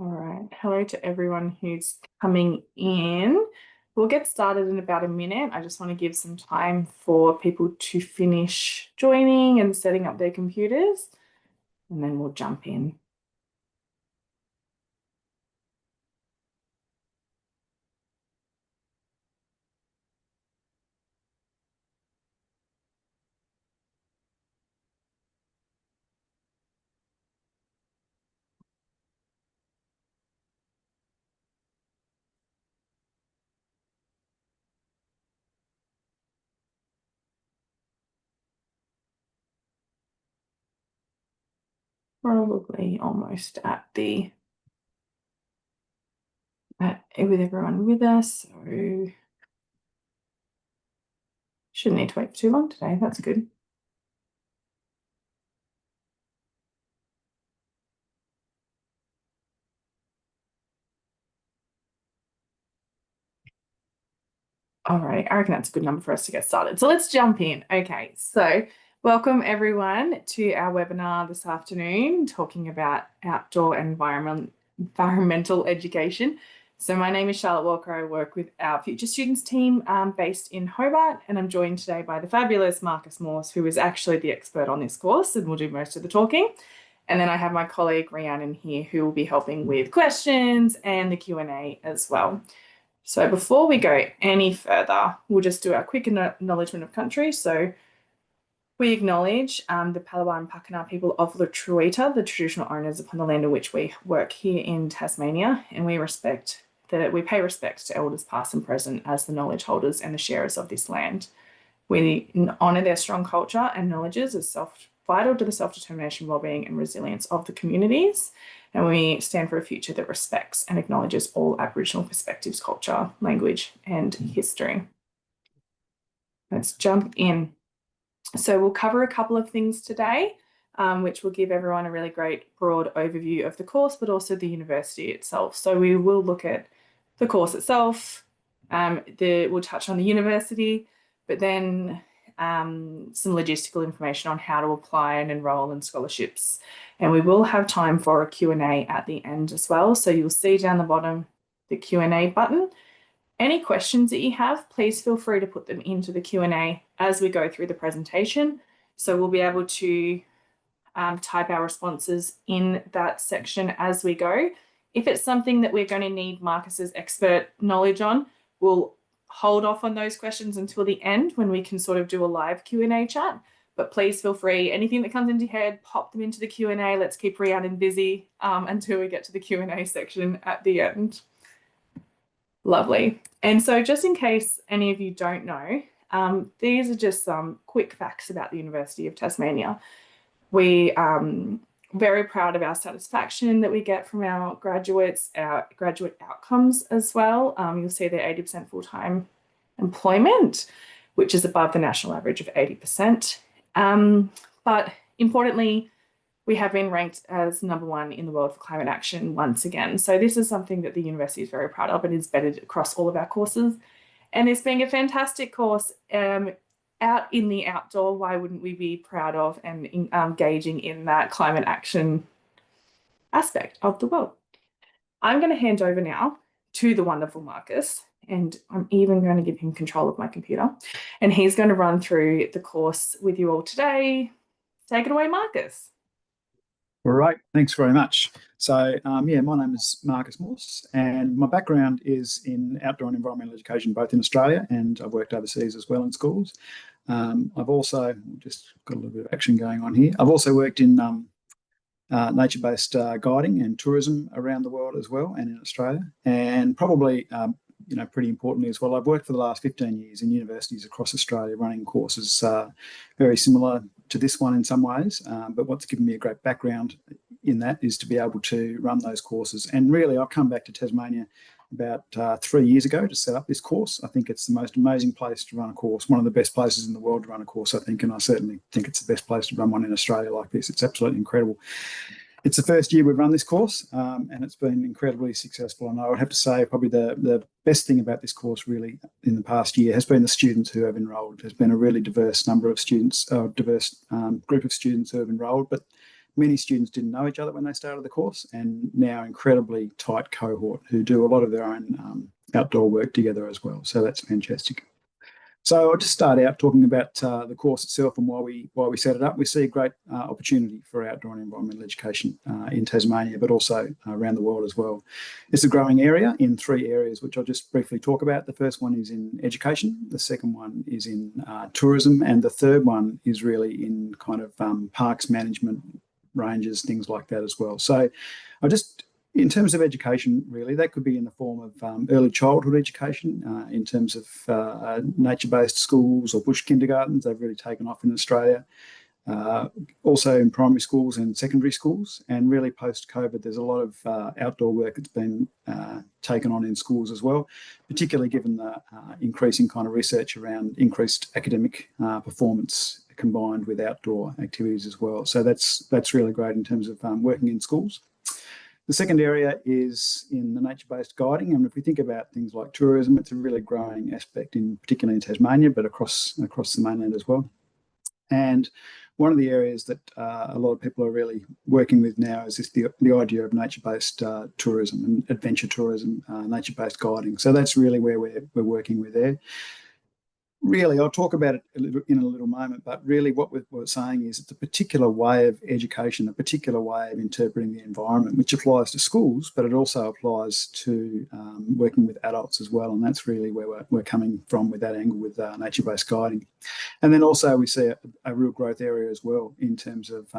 All right. Hello to everyone who's coming in. We'll get started in about a minute. I just want to give some time for people to finish joining and setting up their computers, and then we'll jump in. Probably almost with everyone with us, so shouldn't need to wait for too long today. That's good. All right, I reckon that's a good number for us to get started. So let's jump in. Okay, so welcome everyone to our webinar this afternoon, talking about outdoor environmental education. So my name is Charlotte Walker. I work with our Future Students team based in Hobart, and I'm joined today by the fabulous Marcus Morse, who is actually the expert on this course and will do most of the talking. And then I have my colleague Rhiannon here, who will be helping with questions and the Q&A as well. So before we go any further, we'll just do our quick acknowledgement of country. So we acknowledge the Palawa and Pakana people of the Truita, the traditional owners upon the land on which we work here in Tasmania, and we pay respect to elders past and present as the knowledge holders and the sharers of this land. We honour their strong culture and knowledges as vital to the self-determination, wellbeing and resilience of the communities. And we stand for a future that respects and acknowledges all Aboriginal perspectives, culture, language and history. Let's jump in. So we'll cover a couple of things today, which will give everyone a really great broad overview of the course, but also the university itself. So we will look at the course itself, we'll touch on the university, but then some logistical information on how to apply and enroll in scholarships. And we will have time for a Q&A at the end as well. So you'll see down the bottom the Q&A button. Any questions that you have, please feel free to put them into the Q&A as we go through the presentation. So we'll be able to type our responses in that section as we go. If it's something that we're going to need Marcus's expert knowledge on, we'll hold off on those questions until the end when we can sort of do a live Q&A chat. But please feel free, anything that comes into your head, pop them into the Q&A. Let's keep Rhiannon busy until we get to the Q&A section at the end. Lovely. And so just in case any of you don't know, these are just some quick facts about the University of Tasmania. We are very proud of our satisfaction that we get from our graduates, our graduate outcomes as well. You'll see they're 80% full-time employment, which is above the national average of 80%. But importantly, we have been ranked as #1 in the world for climate action once again. So this is something that the university is very proud of and is embedded across all of our courses. And this being a fantastic course, out in the outdoor, why wouldn't we be proud of and engaging in that climate action aspect of the world? I'm going to hand over now to the wonderful Marcus, and I'm even going to give him control of my computer, and he's going to run through the course with you all today. Take it away, Marcus. All right, thanks very much. So, my name is Marcus Morse, and my background is in outdoor and environmental education, both in Australia, and I've worked overseas as well in schools. I've also just got a little bit of action going on here. I've also worked in nature-based guiding and tourism around the world as well, and in Australia. And probably, pretty importantly as well, I've worked for the last 15 years in universities across Australia, running courses very similar to this one in some ways. But what's given me a great background in that is to be able to run those courses. And really, I've come back to Tasmania about 3 years ago to set up this course. I think it's the most amazing place to run a course, one of the best places in the world to run a course, I think, and I certainly think it's the best place to run one in Australia like this. It's absolutely incredible. It's the first year we've run this course, and it's been incredibly successful. And I would have to say probably the best thing about this course really in the past year has been the students who have enrolled. There's been a really diverse number of students, diverse group of students who have enrolled, but Many students didn't know each other when they started the course, and now incredibly tight cohort who do a lot of their own outdoor work together as well. So that's fantastic. So I'll just start out talking about the course itself and why we set it up. We see a great opportunity for outdoor and environmental education in Tasmania, but also around the world as well. It's a growing area in 3 areas, which I'll just briefly talk about. The first one is in education, the second one is in tourism, and the third one is really in kind of parks management, ranges, things like that as well. So I just in terms of education, really, that could be in the form of early childhood education, in terms of nature-based schools or bush kindergartens. They've really taken off in Australia. Also in primary schools and secondary schools. And really post-COVID, there's a lot of outdoor work that's been taken on in schools as well, particularly given the increasing kind of research around increased academic performance combined with outdoor activities as well. So that's really great in terms of working in schools. The second area is in the nature-based guiding, and if we think about things like tourism, it's a really growing aspect, particularly in Tasmania, but across the mainland as well. And one of the areas that a lot of people are really working with now is the idea of nature-based tourism and adventure tourism, nature-based guiding. So that's really where we're working with there. Really, I'll talk about it in a little moment, but really what we're saying is it's a particular way of education, a particular way of interpreting the environment, which applies to schools, but it also applies to working with adults as well. And that's really where we're coming from with that angle with nature-based guiding. And then also we see a real growth area as well in terms of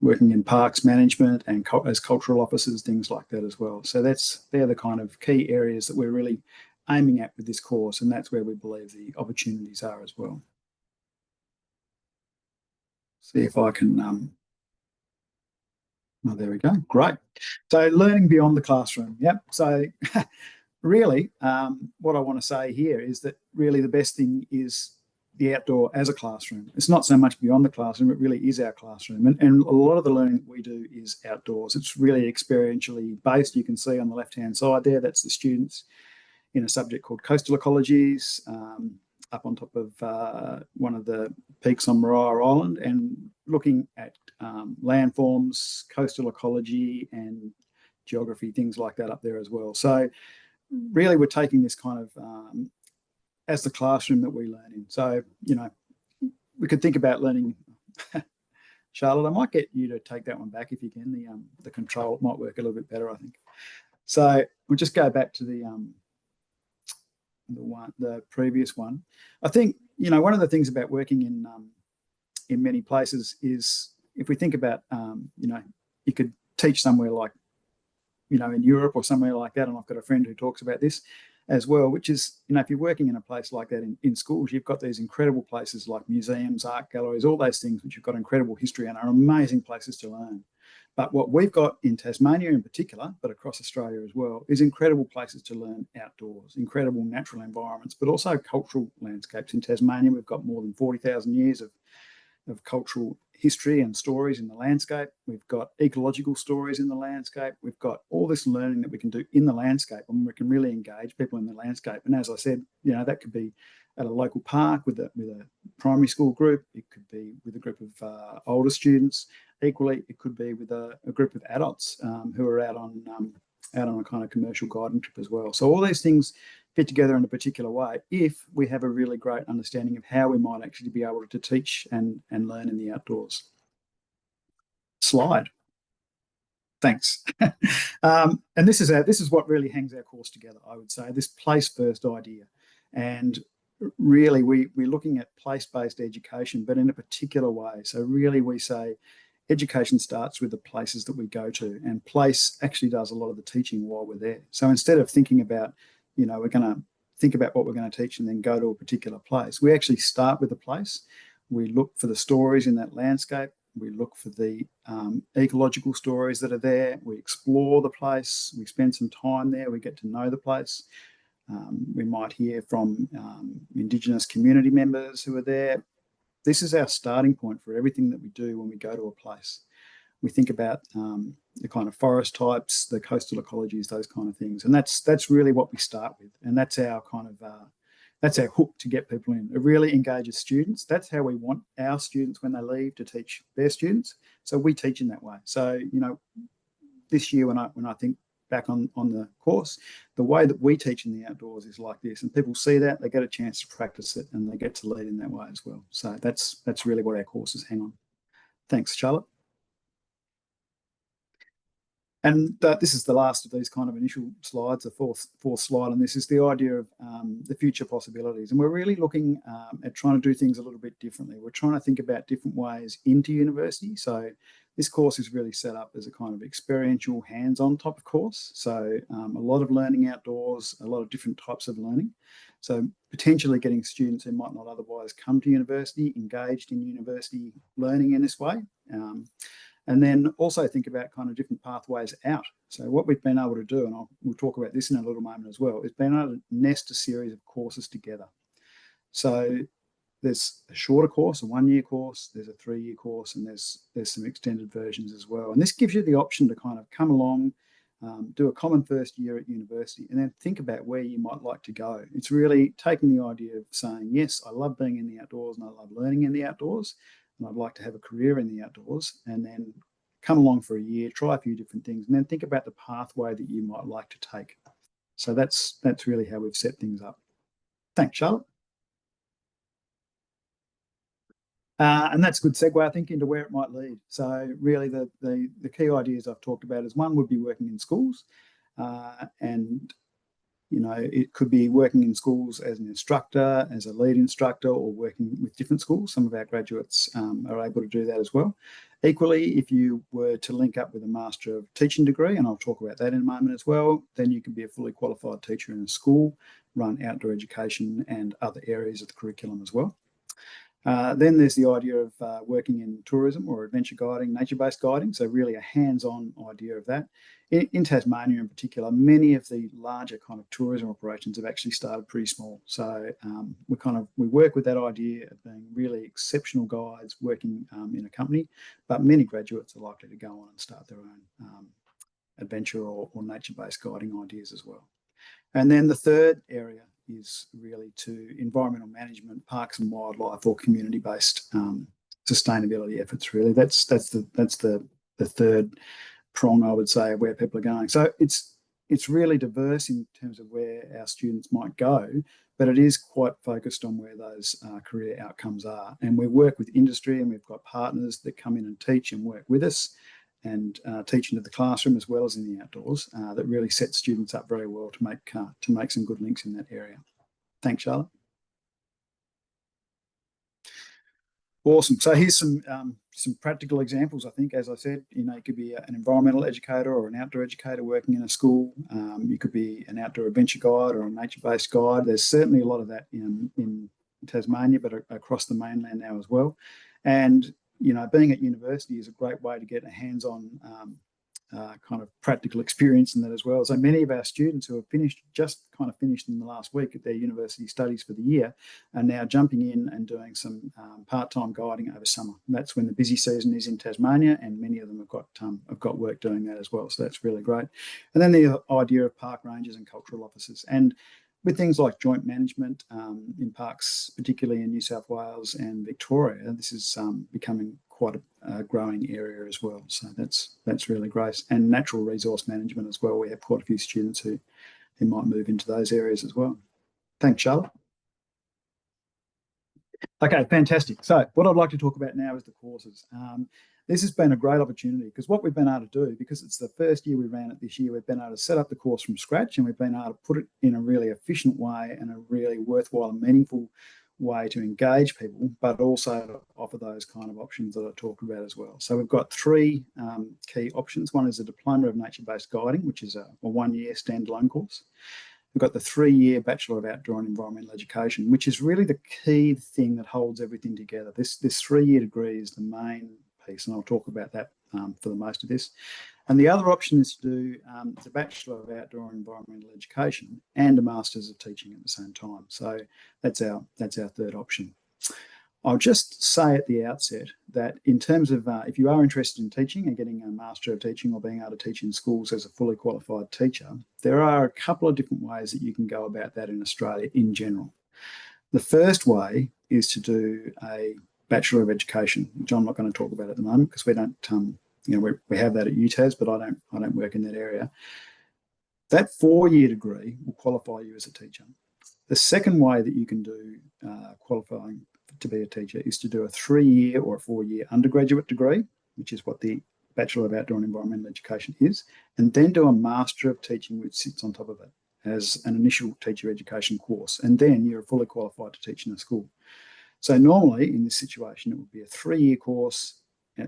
working in parks management and as cultural officers, things like that as well. So they're the kind of key areas that we're really aiming at with this course, and that's where we believe the opportunities are as well. See if I can, oh, there we go, great. So learning beyond the classroom, yep. So really what I want to say here is that really the best thing is the outdoor as a classroom. It's not so much beyond the classroom, it really is our classroom. And a lot of the learning that we do is outdoors. It's really experientially based. You can see on the left-hand side there, that's the students in a subject called coastal ecologies, up on top of one of the peaks on Maria Island, and looking at landforms, coastal ecology and geography, things like that up there as well. So really we're taking this kind of as the classroom that we learn in. So, you know, we could think about learning. Charlotte, I might get you to take that one back if you can. The control might work a little bit better, I think. So we'll just go back to the previous one. I think, you know, one of the things about working in many places is if we think about, you know, you could teach somewhere like, you know, in Europe or somewhere like that, and I've got a friend who talks about this as well, which is, you know, if you're working in a place like that in schools, you've got these incredible places like museums, art galleries, all those things which have got incredible history and are amazing places to learn. But what we've got in Tasmania in particular, but across Australia as well, is incredible places to learn outdoors, incredible natural environments, but also cultural landscapes. In Tasmania, we've got more than 40,000 years of cultural history and stories in the landscape. We've got ecological stories in the landscape. We've got all this learning that we can do in the landscape, and we can really engage people in the landscape. And as I said, you know, that could be at a local park with a primary school group. It could be with a group of older students. Equally, it could be with a group of adults who are out on a kind of commercial guiding trip as well. So all these things fit together in a particular way if we have a really great understanding of how we might actually be able to teach and learn in the outdoors. Slide. Thanks. And this is what really hangs our course together, I would say, this place-first idea. And really, we're looking at place-based education, but in a particular way. So really, we say education starts with the places that we go to, and place actually does a lot of the teaching while we're there. So instead of thinking about, you know, we're going to think about what we're going to teach and then go to a particular place, we actually start with the place. We look for the stories in that landscape. We look for the ecological stories that are there. We explore the place. We spend some time there. We get to know the place. We might hear from Indigenous community members who are there. This is our starting point for everything that we do when we go to a place. We think about the kind of forest types, the coastal ecologies, those kind of things. And that's really what we start with. And that's our kind of That's our hook to get people in. It really engages students. That's how we want our students when they leave to teach their students. So we teach in that way. So, this year when I think back on the course, the way that we teach in the outdoors is like this, and people see that, they get a chance to practice it, and they get to lead in that way as well. So that's really what our courses hang on. Thanks, Charlotte. And this is the last of these kind of initial slides. The fourth slide on this is the idea of the future possibilities. And we're really looking at trying to do things a little bit differently. We're trying to think about different ways into university. So this course is really set up as a kind of experiential, hands-on type of course. So a lot of learning outdoors, a lot of different types of learning. So potentially getting students who might not otherwise come to university engaged in university learning in this way. And then also think about kind of different pathways out. So what we've been able to do, and we'll talk about this in a little moment as well, is being able to nest a series of courses together. So there's a shorter course, a 1-year course, there's a 3-year course, and there's some extended versions as well. And this gives you the option to kind of come along, do a common first year at university, and then think about where you might like to go. It's really taking the idea of saying, yes, I love being in the outdoors and I love learning in the outdoors, and I'd like to have a career in the outdoors, and then come along for a year, try a few different things, and then think about the pathway that you might like to take. So that's really how we've set things up. Thanks, Charlotte. And that's a good segue, I think, into where it might lead. So really the key ideas I've talked about is one would be working in schools, and it could be working in schools as an instructor, as a lead instructor, or working with different schools. Some of our graduates are able to do that as well. Equally, if you were to link up with a Master of Teaching degree, and I'll talk about that in a moment as well, then you can be a fully qualified teacher in a school, run outdoor education and other areas of the curriculum as well. Then there's the idea of working in tourism or adventure guiding, nature-based guiding, so really a hands-on idea of that. In Tasmania in particular, many of the larger kind of tourism operations have actually started pretty small. So we work with that idea of being really exceptional guides working in a company, but many graduates are likely to go on and start their own adventure or nature-based guiding ideas as well. And then the third area is really to environmental management, parks and wildlife, or community-based sustainability efforts. Really, that's the third prong, I would say, of where people are going. So it's really diverse in terms of where our students might go, but it is quite focused on where those career outcomes are. And we work with industry, and we've got partners that come in and teach and work with us, and teach into the classroom as well as in the outdoors, that really set students up very well to make some good links in that area. Thanks, Charlotte. Awesome. So here's some practical examples. I think, as I said, you could be an environmental educator or an outdoor educator working in a school. You could be an outdoor adventure guide or a nature-based guide. There's certainly a lot of that in Tasmania, but across the mainland now as well. And being at university is a great way to get a hands-on kind of practical experience in that as well. So many of our students who have just finished in the last week at their university studies for the year are now jumping in and doing some part-time guiding over summer. And that's when the busy season is in Tasmania, and many of them have got work doing that as well. So that's really great. And then the idea of park rangers and cultural officers, and with things like joint management in parks, particularly in New South Wales and Victoria, this is becoming quite a growing area as well. So that's really great. And natural resource management as well. We have quite a few students who might move into those areas as well. Thanks, Charlotte. Okay, fantastic. So what I'd like to talk about now is the courses. This has been a great opportunity because what we've been able to do, because it's the first year we ran it this year, we've been able to set up the course from scratch, and we've been able to put it in a really efficient way and a really worthwhile and meaningful way to engage people, but also offer those kind of options that I talked about as well. So we've got three key options. One is a Diploma of Nature-Based Guiding, which is a 1-year standalone course. We've got the 3-year Bachelor of Outdoor and Environmental Education, which is really the key thing that holds everything together. This 3-year degree is the main piece, and I'll talk about that for the most of this. And the other option is to do the Bachelor of Outdoor and Environmental Education and a Masters of Teaching at the same time. So that's our third option. I'll just say at the outset that in terms of if you are interested in teaching and getting a Master of Teaching or being able to teach in schools as a fully qualified teacher, there are a couple of different ways that you can go about that in Australia in general. The first way is to do a Bachelor of Education, which I'm not going to talk about at the moment because we don't, we have that at UTAS, but I don't work in that area. That 4-year degree will qualify you as a teacher. The second way that you can do qualifying to be a teacher is to do a 3-year or a 4-year undergraduate degree, which is what the Bachelor of Outdoor and Environmental Education is, and then do a Master of Teaching, which sits on top of it as an initial teacher education course. And then you're fully qualified to teach in a school. So normally in this situation, it would be a 3-year course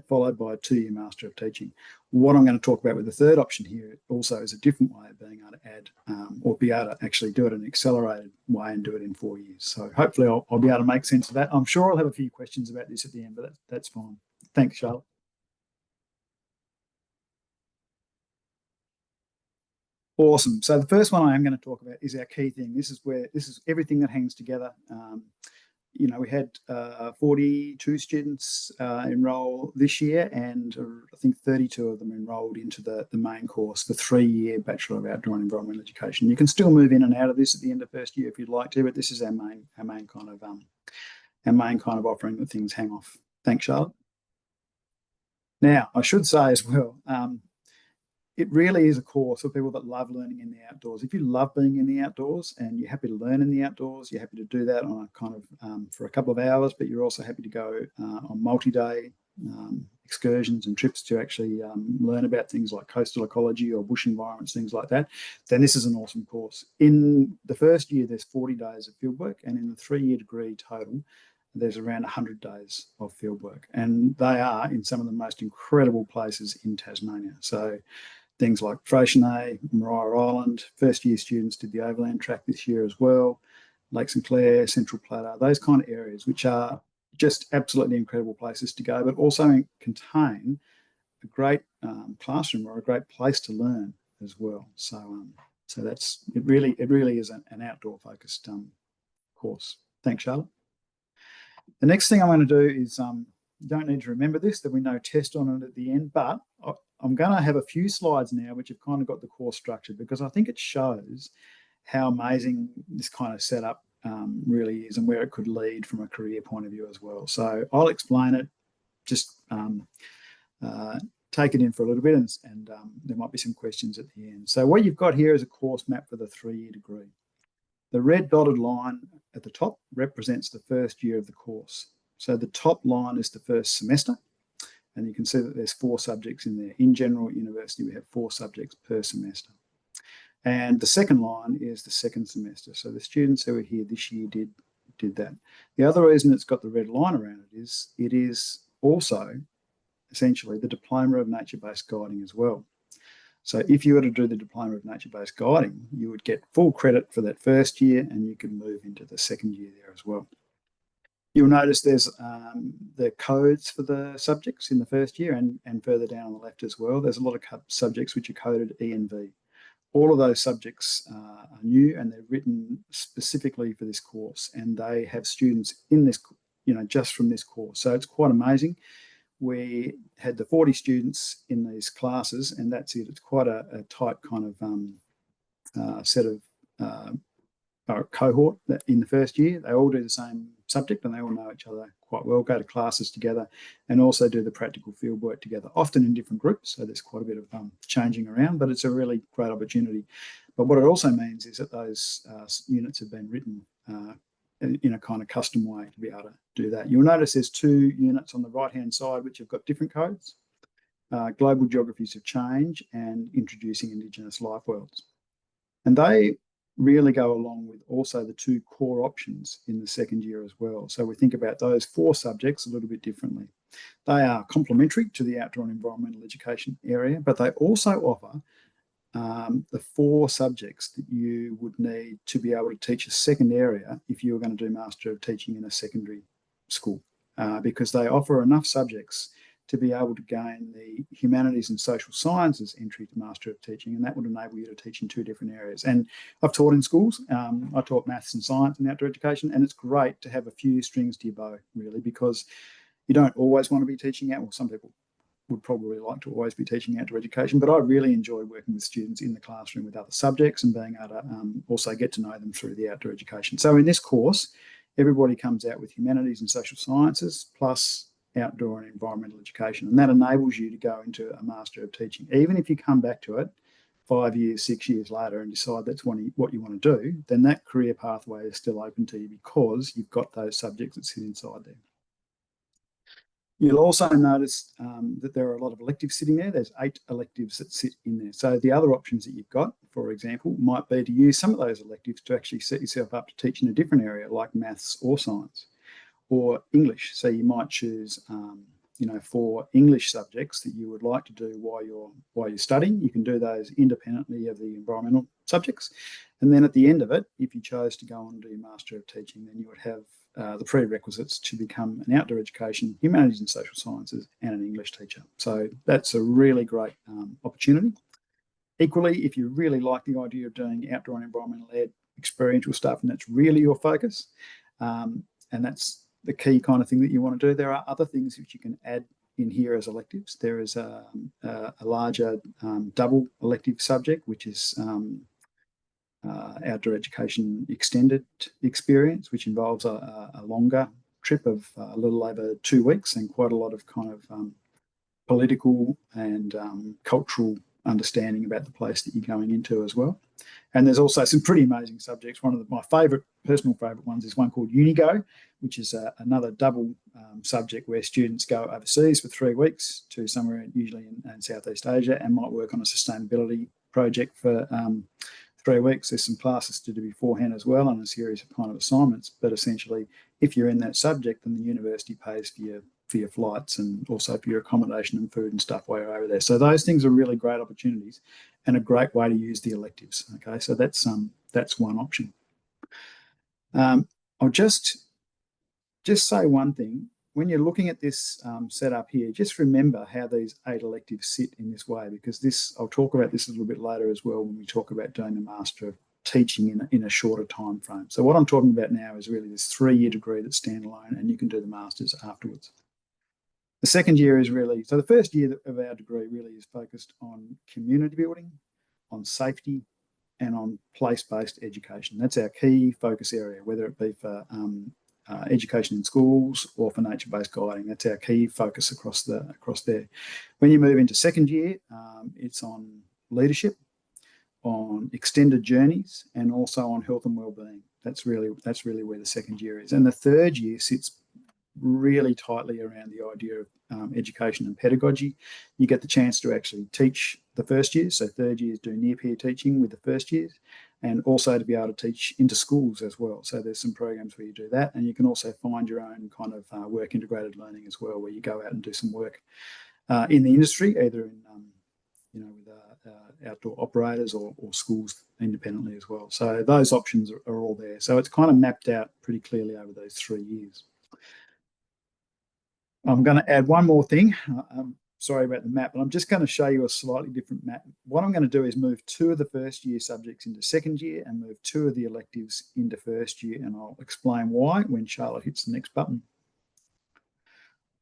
followed by a 2-year Master of Teaching. What I'm going to talk about with the third option here also is a different way of being able to add or be able to actually do it in an accelerated way and do it in 4 years. So hopefully I'll be able to make sense of that. I'm sure I'll have a few questions about this at the end, but that's fine. Thanks, Charlotte. Awesome. So the first one I am going to talk about is our key thing. This is everything that hangs together. We had 42 students enroll this year, and I think 32 of them enrolled into the main course, the 3-year Bachelor of Outdoor and Environmental Education. You can still move in and out of this at the end of first year if you'd like to, but this is our main kind of offering that things hang off. Thanks, Charlotte. Now, I should say as well, it really is a course for people that love learning in the outdoors. If you love being in the outdoors and you're happy to learn in the outdoors, you're happy to do that on a kind of for a couple of hours, but you're also happy to go on multi-day excursions and trips to actually learn about things like coastal ecology or bush environments, things like that, then this is an awesome course. In the first year, there's 40 days of fieldwork, and in the 3-year degree total, there's around 100 days of fieldwork, and they are in some of the most incredible places in Tasmania. So things like Freycinet, Maria Island. First-year students did the overland track this year as well. Lake St Clair, Central Plateau, those kind of areas, which are just absolutely incredible places to go, but also contain a great classroom or a great place to learn as well. So that's it. Really is an outdoor-focused course. Thanks, Charlotte. The next thing I'm going to do is you don't need to remember this. There'll be no test on it at the end, but I'm going to have a few slides now which have kind of got the course structured because I think it shows how amazing this kind of setup really is and where it could lead from a career point of view as well. So I'll explain it, just take it in for a little bit, and there might be some questions at the end. So what you've got here is a course map for the 3-year degree. The red dotted line at the top represents the first year of the course. So the top line is the first semester, and you can see that there's 4 subjects in there. In general at university, we have 4 subjects per semester. And the second line is the second semester. So the students who are here this year did that. The other reason it's got the red line around it is also essentially the Diploma of Nature-Based Guiding as well. So if you were to do the Diploma of Nature-Based Guiding, you would get full credit for that first year, and you can move into the second year there as well. You'll notice there's the codes for the subjects in the first year and further down on the left as well. There's a lot of subjects which are coded E and V. All of those subjects are new, and they're written specifically for this course, and they have students in this, just from this course. So it's quite amazing. We had the 40 students in these classes, and that's it. It's quite a tight kind of set of cohort that in the first year. They all do the same subject and they all know each other quite well, go to classes together, and also do the practical field work together, often in different groups. So there's quite a bit of changing around, but it's a really great opportunity. But what it also means is that those units have been written in a kind of custom way to be able to do that. You'll notice there's 2 units on the right-hand side which have got different codes. Global Geographies of Change and Introducing Indigenous Life Worlds. And they really go along with also the 2 core options in the second year as well. So we think about those 4 subjects a little bit differently. They are complementary to the outdoor and environmental education area, but they also offer the 4 subjects that you would need to be able to teach a second area if you were going to do Master of Teaching in a secondary school, because they offer enough subjects to be able to gain the humanities and social sciences entry to Master of Teaching, and that would enable you to teach in 2 different areas. And I've taught in schools. I taught maths and science and outdoor education, and it's great to have a few strings to your bow, really, because you don't always want to be teaching out. Well, some people would probably like to always be teaching outdoor education, but I really enjoy working with students in the classroom with other subjects and being able to also get to know them through the outdoor education. So in this course, everybody comes out with humanities and social sciences plus outdoor and environmental education, and that enables you to go into a Master of Teaching. Even if you come back to it 5 years, 6 years later and decide that's what you want to do, then that career pathway is still open to you because you've got those subjects that sit inside there. You'll also notice that there are a lot of electives sitting there. There's 8 electives that sit in there. So the other options that you've got, for example, might be to use some of those electives to actually set yourself up to teach in a different area like maths or science or English. So you might choose, 4 English subjects that you would like to do while you're studying. You can do those independently of the environmental subjects. And then at the end of it, if you chose to go on and do your Master of Teaching, then you would have the prerequisites to become an outdoor education, humanities and social sciences, and an English teacher. So that's a really great opportunity. Equally, if you really like the idea of doing outdoor and environmental ed experiential stuff, and that's really your focus, and that's the key kind of thing that you want to do, there are other things which you can add in here as electives. There is a larger double elective subject, which is outdoor education extended experience, which involves a longer trip of a little over 2 weeks and quite a lot of kind of political and cultural understanding about the place that you're going into as well. And there's also some pretty amazing subjects. One of my personal favourite ones is one called Unigo, which is another double subject where students go overseas for 3 weeks to somewhere usually in Southeast Asia and might work on a sustainability project for 3 weeks. There's some classes to do beforehand as well and a series of kind of assignments. But essentially, if you're in that subject, then the university pays for your flights and also for your accommodation and food and stuff while you're over there. So those things are really great opportunities and a great way to use the electives. Okay, so that's one option. I'll just say one thing. When you're looking at this setup here, just remember how these 8 electives sit in this way, because I'll talk about this a little bit later as well when we talk about doing the Master of Teaching in a shorter time frame. So what I'm talking about now is really this 3-year degree that's standalone, and you can do the Masters afterwards. The second year is really, so the first year of our degree really is focused on community building, on safety, and on place-based education. That's our key focus area, whether it be for education in schools or for nature-based guiding. That's our key focus across there. When you move into second year, it's on leadership, on extended journeys, and also on health and wellbeing. That's really where the second year is. And the third year sits really tightly around the idea of education and pedagogy. You get the chance to actually teach the first years. So third years do near-peer teaching with the first years, and also to be able to teach into schools as well. So there's some programs where you do that, and you can also find your own kind of work integrated learning as well, where you go out and do some work in the industry, either in with outdoor operators or schools independently as well. So those options are all there. So it's kind of mapped out pretty clearly over those 3 years. I'm going to add one more thing. I'm sorry about the map, but I'm just going to show you a slightly different map. What I'm going to do is move 2 of the first year subjects into second year and move 2 of the electives into first year, and I'll explain why when Charlotte hits the next button.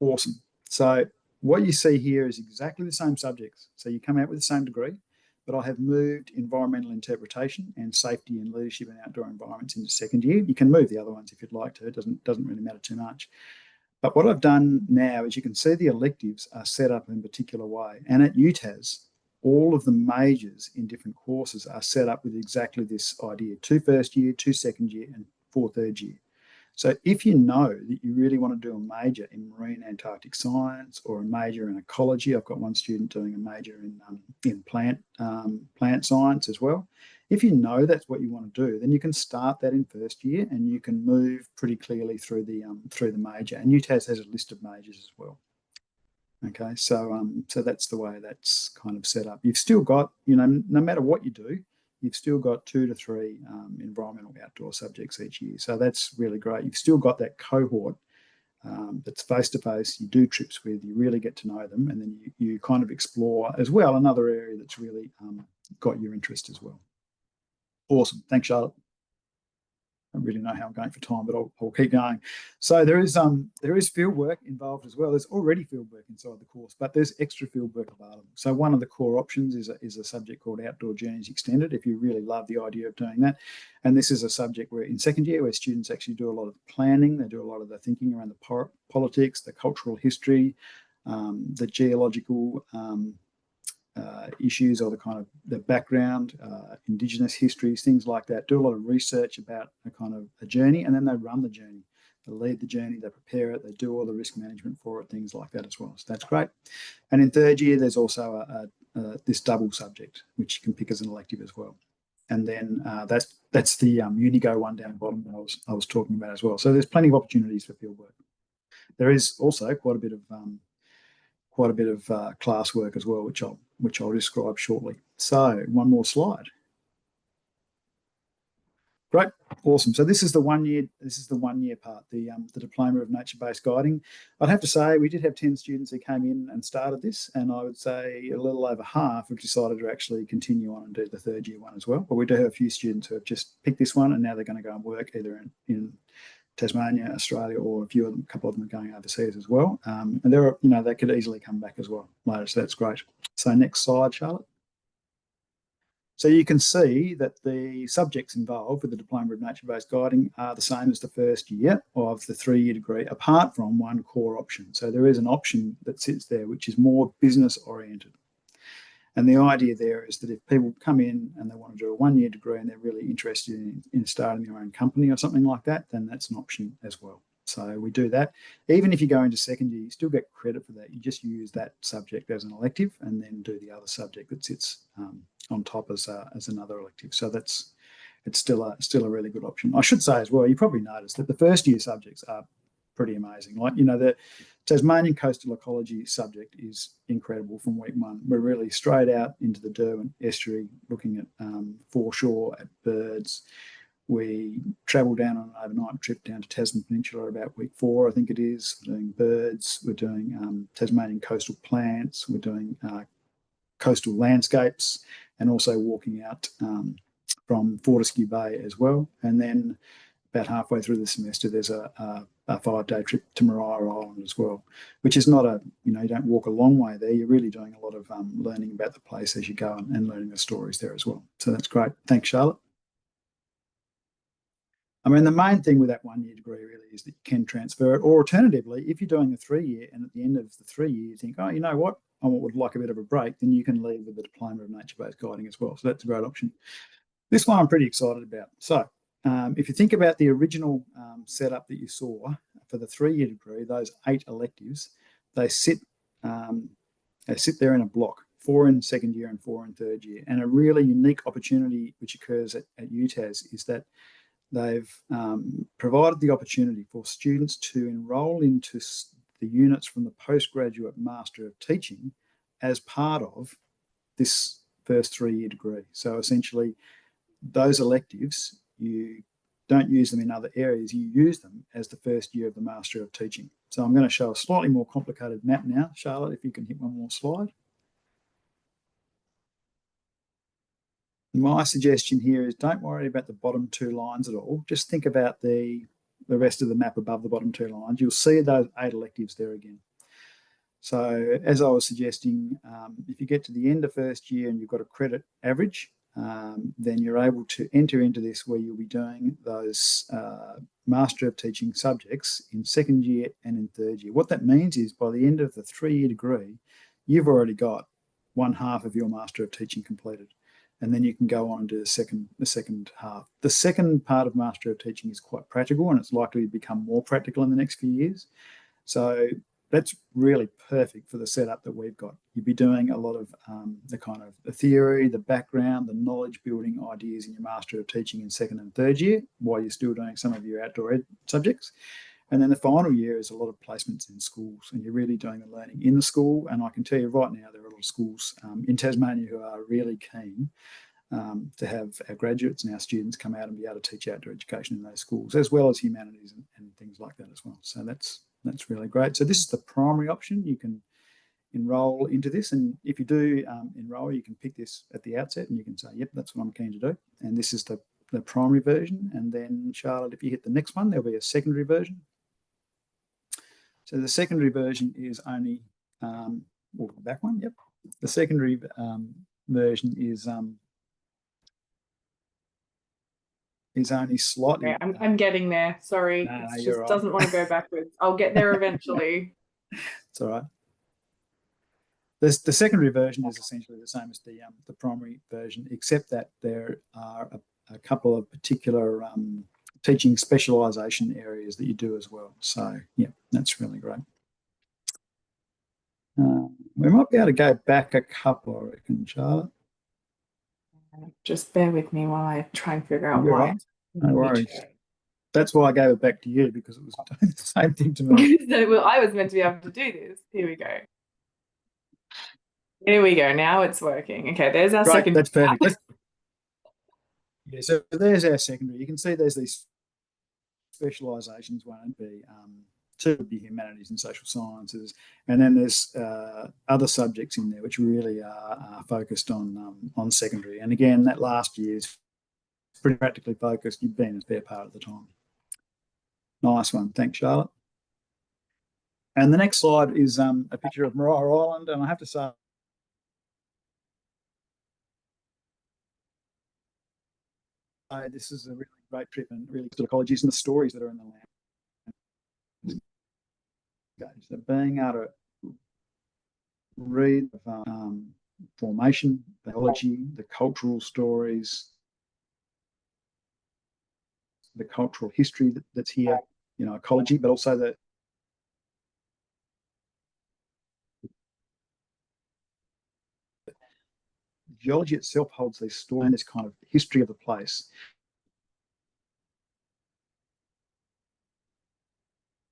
Awesome. So what you see here is exactly the same subjects. So you come out with the same degree, but I have moved environmental interpretation and safety and leadership in outdoor environments into second year. You can move the other ones if you'd like to. It doesn't really matter too much. But what I've done now is you can see the electives are set up in a particular way. And at UTAS, all of the majors in different courses are set up with exactly this idea: 2 first year, 2 second year, and 4 third year. So if you know that you really want to do a major in marine Antarctic science or a major in ecology, I've got one student doing a major in plant science as well. If you know that's what you want to do, then you can start that in first year, and you can move pretty clearly through the major. And UTAS has a list of majors as well. Okay, so that's the way that's kind of set up. You've still got, no matter what you do, you've still got 2 to 3 environmental outdoor subjects each year. So that's really great. You've still got that cohort that's face-to-face. You do trips with, you really get to know them, and then you kind of explore as well another area that's really got your interest as well. Awesome. Thanks, Charlotte. don't really know how I'm going for time, but I'll keep going. So there is field work involved as well. There's already field work inside the course, but there's extra field work available. So one of the core options is a subject called Outdoor Journeys Extended, if you really love the idea of doing that. And this is a subject where in second year where students actually do a lot of the planning, they do a lot of the thinking around the politics, the cultural history, the geological issues, or the kind of the background, Indigenous histories, things like that. Do a lot of research about a kind of a journey, and then they run the journey. They lead the journey, they prepare it, they do all the risk management for it, things like that as well. So that's great. And in third year, there's also this double subject, which you can pick as an elective as well. And then that's the Unigo one down the bottom that I was talking about as well. So there's plenty of opportunities for field work. There is also quite a bit of class work as well, which I'll describe shortly. So one more slide. Great, awesome. So this is the 1 year. This is the 1 year part, the diploma of nature-based guiding. I'd have to say we did have 10 students who came in and started this, and I would say a little over half have decided to actually continue on and do the third year one as well. But we do have a few students who have just picked this one, and now they're going to go and work either in Tasmania, Australia, or a couple of them are going overseas as well. And they could easily come back as well later. So that's great. So next slide, Charlotte. So you can see that the subjects involved with the Diploma of Nature-Based Guiding are the same as the first year of the 3-year degree, apart from one core option. So there is an option that sits there, which is more business oriented. And the idea there is that if people come in and they want to do a 1-year degree and they're really interested in starting their own company or something like that, then that's an option as well. So we do that. Even if you go into second year, you still get credit for that. You just use that subject as an elective and then do the other subject that sits on top as another elective. So it's still a really good option. I should say as well, you probably noticed that the first year subjects are pretty amazing. Like, the Tasmanian coastal ecology subject is incredible from week one. We're really straight out into the Derwent estuary, looking at foreshore, at birds. We travel down on an overnight trip down to Tasman Peninsula about week 4, I think it is. We're doing birds, we're doing Tasmanian coastal plants, we're doing coastal landscapes, and also walking out from Fortescue Bay as well. And then about halfway through the semester, there's a 5-day trip to Maria Island as well, which is not you don't walk a long way there. You're really doing a lot of learning about the place as you go and learning the stories there as well. So that's great. Thanks, Charlotte. I mean, the main thing with that 1-year degree really is that you can transfer it, or alternatively, if you're doing a 3-year and at the end of the 3 year you think, oh, you know what, I would like a bit of a break, then you can leave with the Diploma of Nature-Based Guiding as well. So that's a great option. This one I'm pretty excited about. So if you think about the original setup that you saw for the 3-year degree, those 8 electives, they sit there in a block, 4 in second year and 4 in third year. And a really unique opportunity which occurs at UTAS is that they've provided the opportunity for students to enrol into the units from the postgraduate Master of Teaching as part of this first 3-year degree. So essentially, those electives, you don't use them in other areas, you use them as the first year of the Master of Teaching. So I'm going to show a slightly more complicated map now. Charlotte, if you can hit one more slide. My suggestion here is don't worry about the bottom 2 lines at all. Just think about the rest of the map above the bottom 2 lines. You'll see those 8 electives there again. So as I was suggesting, if you get to the end of first year and you've got a credit average, then you're able to enter into this where you'll be doing those Master of Teaching subjects in second year and in third year. What that means is by the end of the 3-year degree, you've already got 1/2 of your Master of Teaching completed. And then you can go on and do the second half. The second part of Master of Teaching is quite practical, and it's likely to become more practical in the next few years. So that's really perfect for the setup that we've got. You'd be doing a lot of the kind of the theory, the background, the knowledge building ideas in your Master of Teaching in second and third year, while you're still doing some of your outdoor ed subjects. And then the final year is a lot of placements in schools, and you're really doing the learning in the school. And I can tell you right now, there are a lot of schools in Tasmania who are really keen to have our graduates and our students come out and be able to teach outdoor education in those schools, as well as humanities and things like that as well. So that's really great. So this is the primary option. You can enrol into this, and if you do enrol, you can pick this at the outset and you can say, yep, that's what I'm keen to do. And this is the the primary version, and then Charlotte, if you hit the next one, there'll be a secondary version. So the secondary version is only, or the back one, yep. The secondary version is only slightly. I'm getting there. Sorry, it just doesn't want to go backwards. I'll get there eventually. It's all right. The secondary version is essentially the same as the primary version, except that there are a couple of particular teaching specialisation areas that you do as well. So, yeah, that's really great. We might be able to go back a couple, I reckon, Charlotte. Just bear with me while I try and figure out You're why. right. No worries. That's why I gave it back to you, because it was doing the same thing to me. So, well, I was meant to be able to do this. Here we go. Here we go. Now it's working. Okay, there's our second. That's perfect. Yeah, so there's our secondary. You can see there's these specialisations. One would be two would be humanities and social sciences, and then there's other subjects in there which really are focused on secondary. And again, that last year is pretty practically focused. You've been a fair part of the time. Nice one. Thanks, Charlotte. And the next slide is a picture of Maria Island, and I have to say, this is a really great trip, and really good ecologies and the stories that are in the land. So being able to read formation, biology, the cultural stories, the cultural history that's here, ecology, but also the geology itself holds these stories and this kind of history of the place.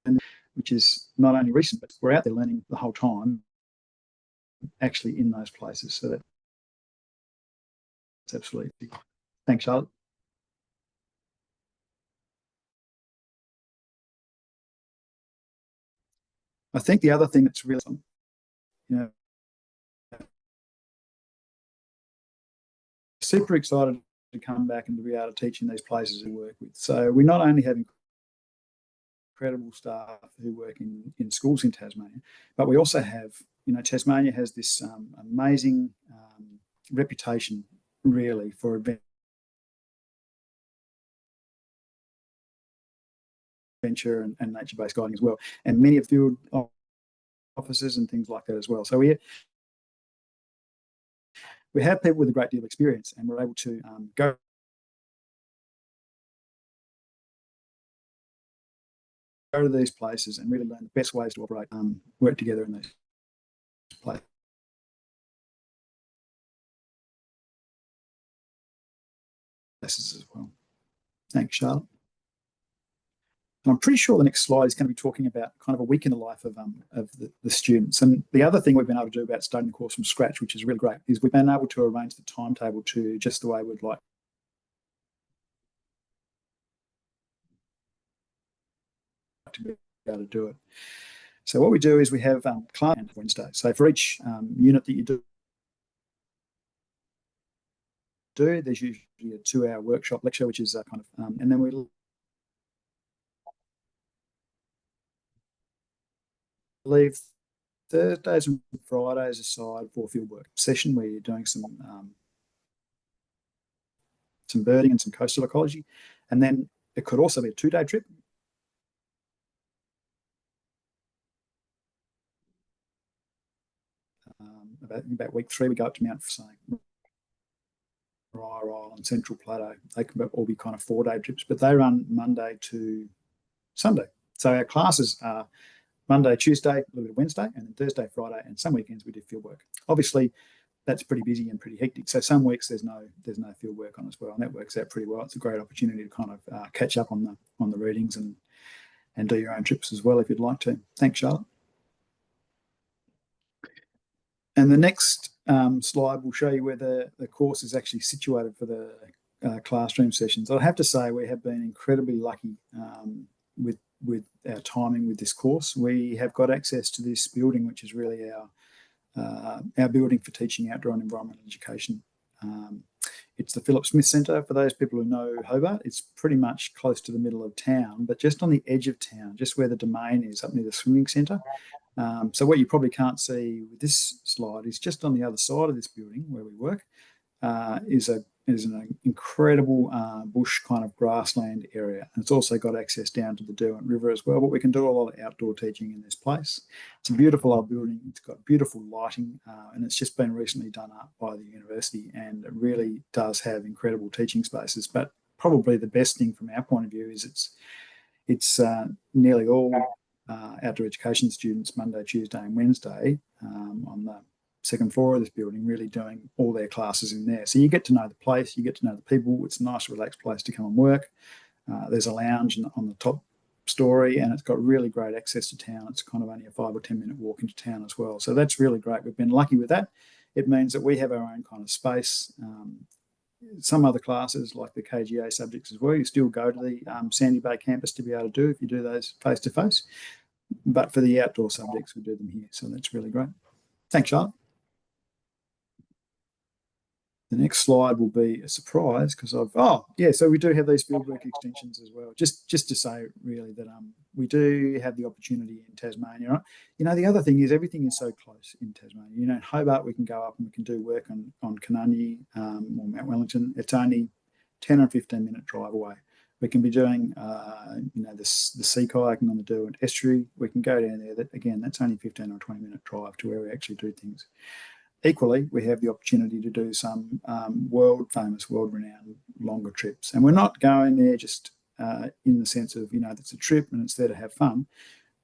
And which is not only recent, but we're out there learning the whole time, actually in those places. So that's absolutely. Thanks, Charlotte. I think the other thing that's really, super excited to come back and to be able to teach in these places and work with. So we not only have incredible staff who work in schools in Tasmania, but we also have, Tasmania has this amazing reputation, really, for adventure and nature-based guiding as well, and many of the field officers and things like that as well. So we have people with a great deal of experience, and we're able to go to these places and really learn the best ways to operate, work together in these places as well. Thanks, Charlotte. And I'm pretty sure the next slide is going to be talking about kind of a week in the life of the students. And the other thing we've been able to do about starting the course from scratch, which is really great, is we've been able to arrange the timetable to just the way we'd like to be able to do it. So what we do is we have class on Wednesday. So for each unit that you do, there's usually a 2-hour workshop lecture, which is kind of, and then we leave Thursdays and Fridays aside for fieldwork session where you're doing some birding and some coastal ecology. And then it could also be a 2-day trip. About week 3, we go up to Mount Maria Island, Central Plateau. They can all be kind of 4-day trips, but they run Monday to Sunday. So our classes are Monday, Tuesday, a little bit of Wednesday, and then Thursday, Friday, and some weekends we do field work. Obviously, that's pretty busy and pretty hectic. So some weeks there's no field work on as well, and that works out pretty well. It's a great opportunity to kind of catch up on the readings and do your own trips as well if you'd like to. Thanks, Charlotte. And the next slide will show you where the course is actually situated for the classroom sessions. I have to say we have been incredibly lucky with our timing with this course. We have got access to this building, which is really our building for teaching outdoor and environmental education It's the Philip Smith Centre. For those people who know Hobart, it's pretty much close to the middle of town, but just on the edge of town, just where the Domain is, up near the swimming centre. So what you probably can't see with this slide is just on the other side of this building where we work is an incredible bush kind of grassland area. And it's also got access down to the Derwent River as well, but we can do a lot of outdoor teaching in this place. It's a beautiful old building. It's got beautiful lighting, and it's just been recently done up by the university, and it really does have incredible teaching spaces. But probably the best thing from our point of view is it's nearly all outdoor education students Monday, Tuesday and Wednesday on the second floor of this building, really doing all their classes in there. So you get to know the place, you get to know the people. It's a nice, relaxed place to come and work. There's a lounge on the top story, and it's got really great access to town. It's kind of only a 5 or 10 minute walk into town as well. So that's really great. We've been lucky with that. It means that we have our own kind of space. Some other classes, like the KGA subjects as well, you still go to the Sandy Bay campus to be able to do if you do those face to face. But for the outdoor subjects, we do them here. So that's really great. Thanks, Charlotte. The next slide will be a surprise because so we do have these fieldwork extensions as well. Just to say really that we do have the opportunity in Tasmania. Right? You know, the other thing is everything is so close in Tasmania. You know, in Hobart we can go up and we can do work on Canungi or Mount Wellington. It's only 10 or 15 minute drive away. We can be doing the sea kayaking on the Derwent estuary. We can go down there. That's only 15 or 20 minute drive to where we actually do things. Equally, we have the opportunity to do some world-famous, world-renowned longer trips. And we're not going there just in the sense of, it's a trip and it's there to have fun.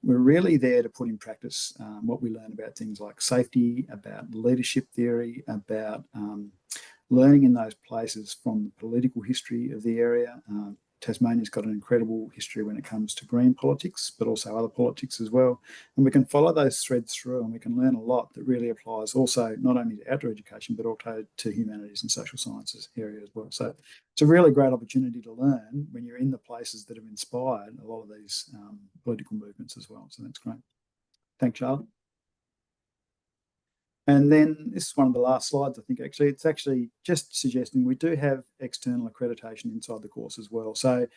We're really there to put in practice what we learn about things like safety, about leadership theory, about learning in those places from the political history of the area. Tasmania's got an incredible history when it comes to green politics, but also other politics as well. And we can follow those threads through and we can learn a lot that really applies also not only to outdoor education, but also to humanities and social sciences area as well. So it's a really great opportunity to learn when you're in the places that have inspired a lot of these political movements as well. So that's great. Thanks, Charlotte. And then this is one of the last slides, I think, actually. It's actually just suggesting we do have external accreditation inside the course as well. So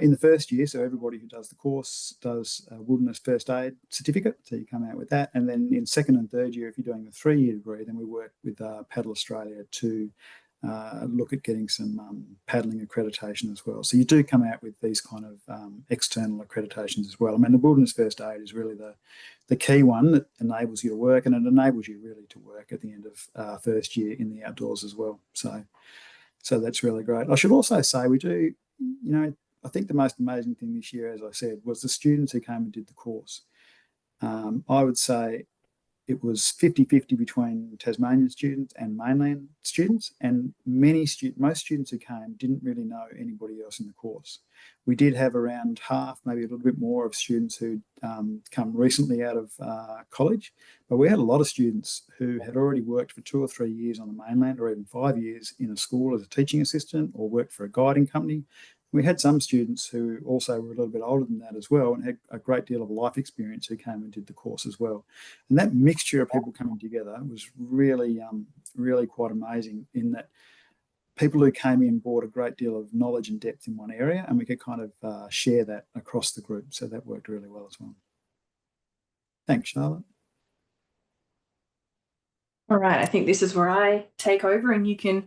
in the first year, so everybody who does the course does a wilderness first aid certificate. So you come out with that. And then in second and third year, if you're doing a 3-year degree, then we work with Paddle Australia to look at getting some paddling accreditation as well. So you do come out with these kind of external accreditations as well. I mean, the wilderness first aid is really the key one that enables you to work, and it enables you really to work at the end of first year in the outdoors as well. So that's really great. I should also say we do, I think the most amazing thing this year, as I said, was the students who came and did the course. I would say it was 50-50 between Tasmanian students and mainland students, and most students who came didn't really know anybody else in the course. We did have around half, maybe a little bit more, of students who'd come recently out of college, but we had a lot of students who had already worked for 2 or 3 years on the mainland, or even 5 years in a school as a teaching assistant, or worked for a guiding company. We had some students who also were a little bit older than that as well and had a great deal of life experience who came and did the course as well. And that mixture of people coming together was really, really quite amazing, in that people who came in brought a great deal of knowledge and depth in one area, and we could kind of share that across the group. So that worked really well as well. Thanks, Charlotte. All right, I think this is where I take over and you can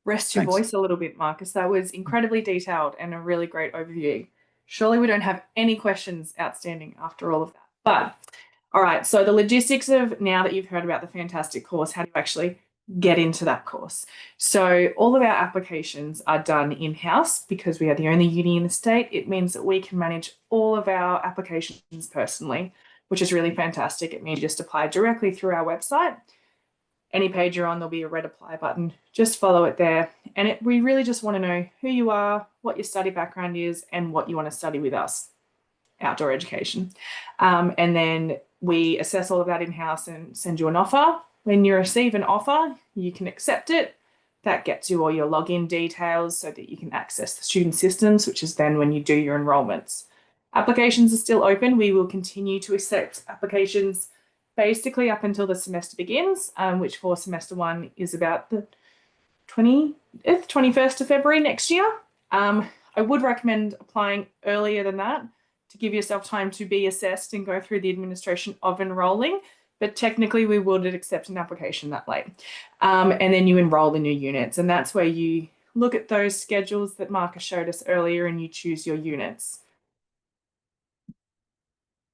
rest your voice a little bit, Marcus. That was incredibly detailed and a really great overview. Surely we don't have any questions outstanding after all of that. But all right, so the logistics of, now that you've heard about the fantastic course, how do you actually get into that course? So all of our applications are done in-house because we are the only uni in the state. It means that we can manage all of our applications personally, which is really fantastic. It means you just apply directly through our website. Any page you're on, there'll be a red apply button. Just follow it there. And we really just want to know who you are, what your study background is, and what you want to study with us, outdoor education. And then we assess all of that in-house and send you an offer. When you receive an offer, you can accept it. That gets you all your login details so that you can access the student systems, which is then when you do your enrolments. Applications are still open. We will continue to accept applications basically up until the semester begins, which for semester 1 is about the 21st of February next year. I would recommend applying earlier than that to give yourself time to be assessed and go through the administration of enrolling. But technically, we would accept an application that late. And then you enroll in your units. And that's where you look at those schedules that Marcus showed us earlier and you choose your units.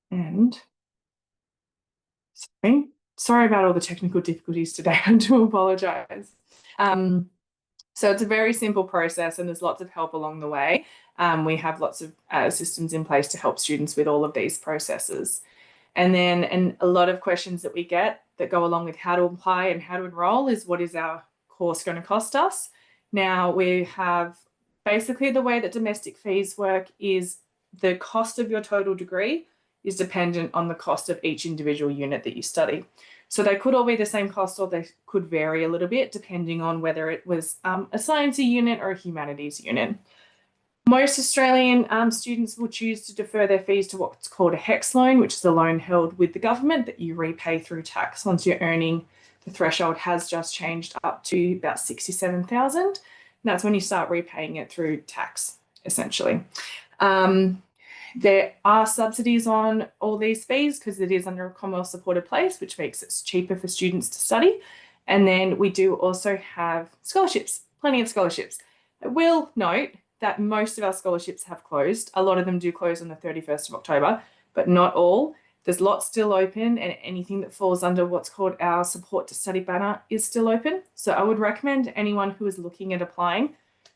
And sorry about all the technical difficulties today. I do apologize. So it's a very simple process and there's lots of help along the way. We have lots of systems in place to help students with all of these processes. And then a lot of questions that we get that go along with how to apply and how to enroll is what is our course going to cost us? Now we have basically the way that domestic fees work is the cost of your total degree is dependent on the cost of each individual unit that you study. So they could all be the same cost or they could vary a little bit depending on whether it was a sciencey unit or a humanities unit. Most Australian students will choose to defer their fees to what's called a HEX loan, which is a loan held with the government that you repay through tax once you're earning. The threshold has just changed up to about 67,000. That's when you start repaying it through tax, essentially. There are subsidies on all these fees because it is under a Commonwealth supported place, which makes it cheaper for students to study. And then we do also have scholarships, plenty of scholarships. I will note that most of our scholarships have closed. A lot of them do close on the 31st of October, but not all. There's lots still open and anything that falls under what's called our support to study banner is still open. So I would recommend anyone who is looking at applying,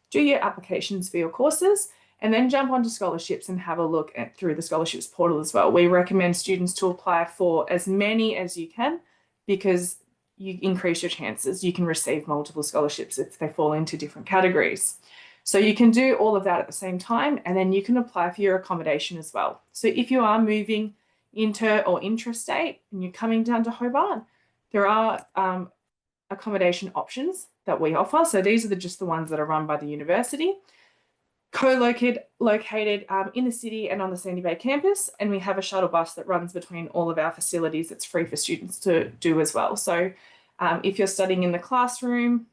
do your applications for your courses and then jump onto scholarships and have a look through the scholarships portal as well. We recommend students to apply for as many as you can because you increase your chances. You can receive multiple scholarships if they fall into different categories. So you can do all of that at the same time, and then you can apply for your accommodation as well. So if you are moving inter or intrastate and you're coming down to Hobart, there are accommodation options that we offer. So these are just the ones that are run by the university, located in the city and on the Sandy Bay campus. And we have a shuttle bus that runs between all of our facilities. It's free for students to do as well. So if you're studying in the classroom,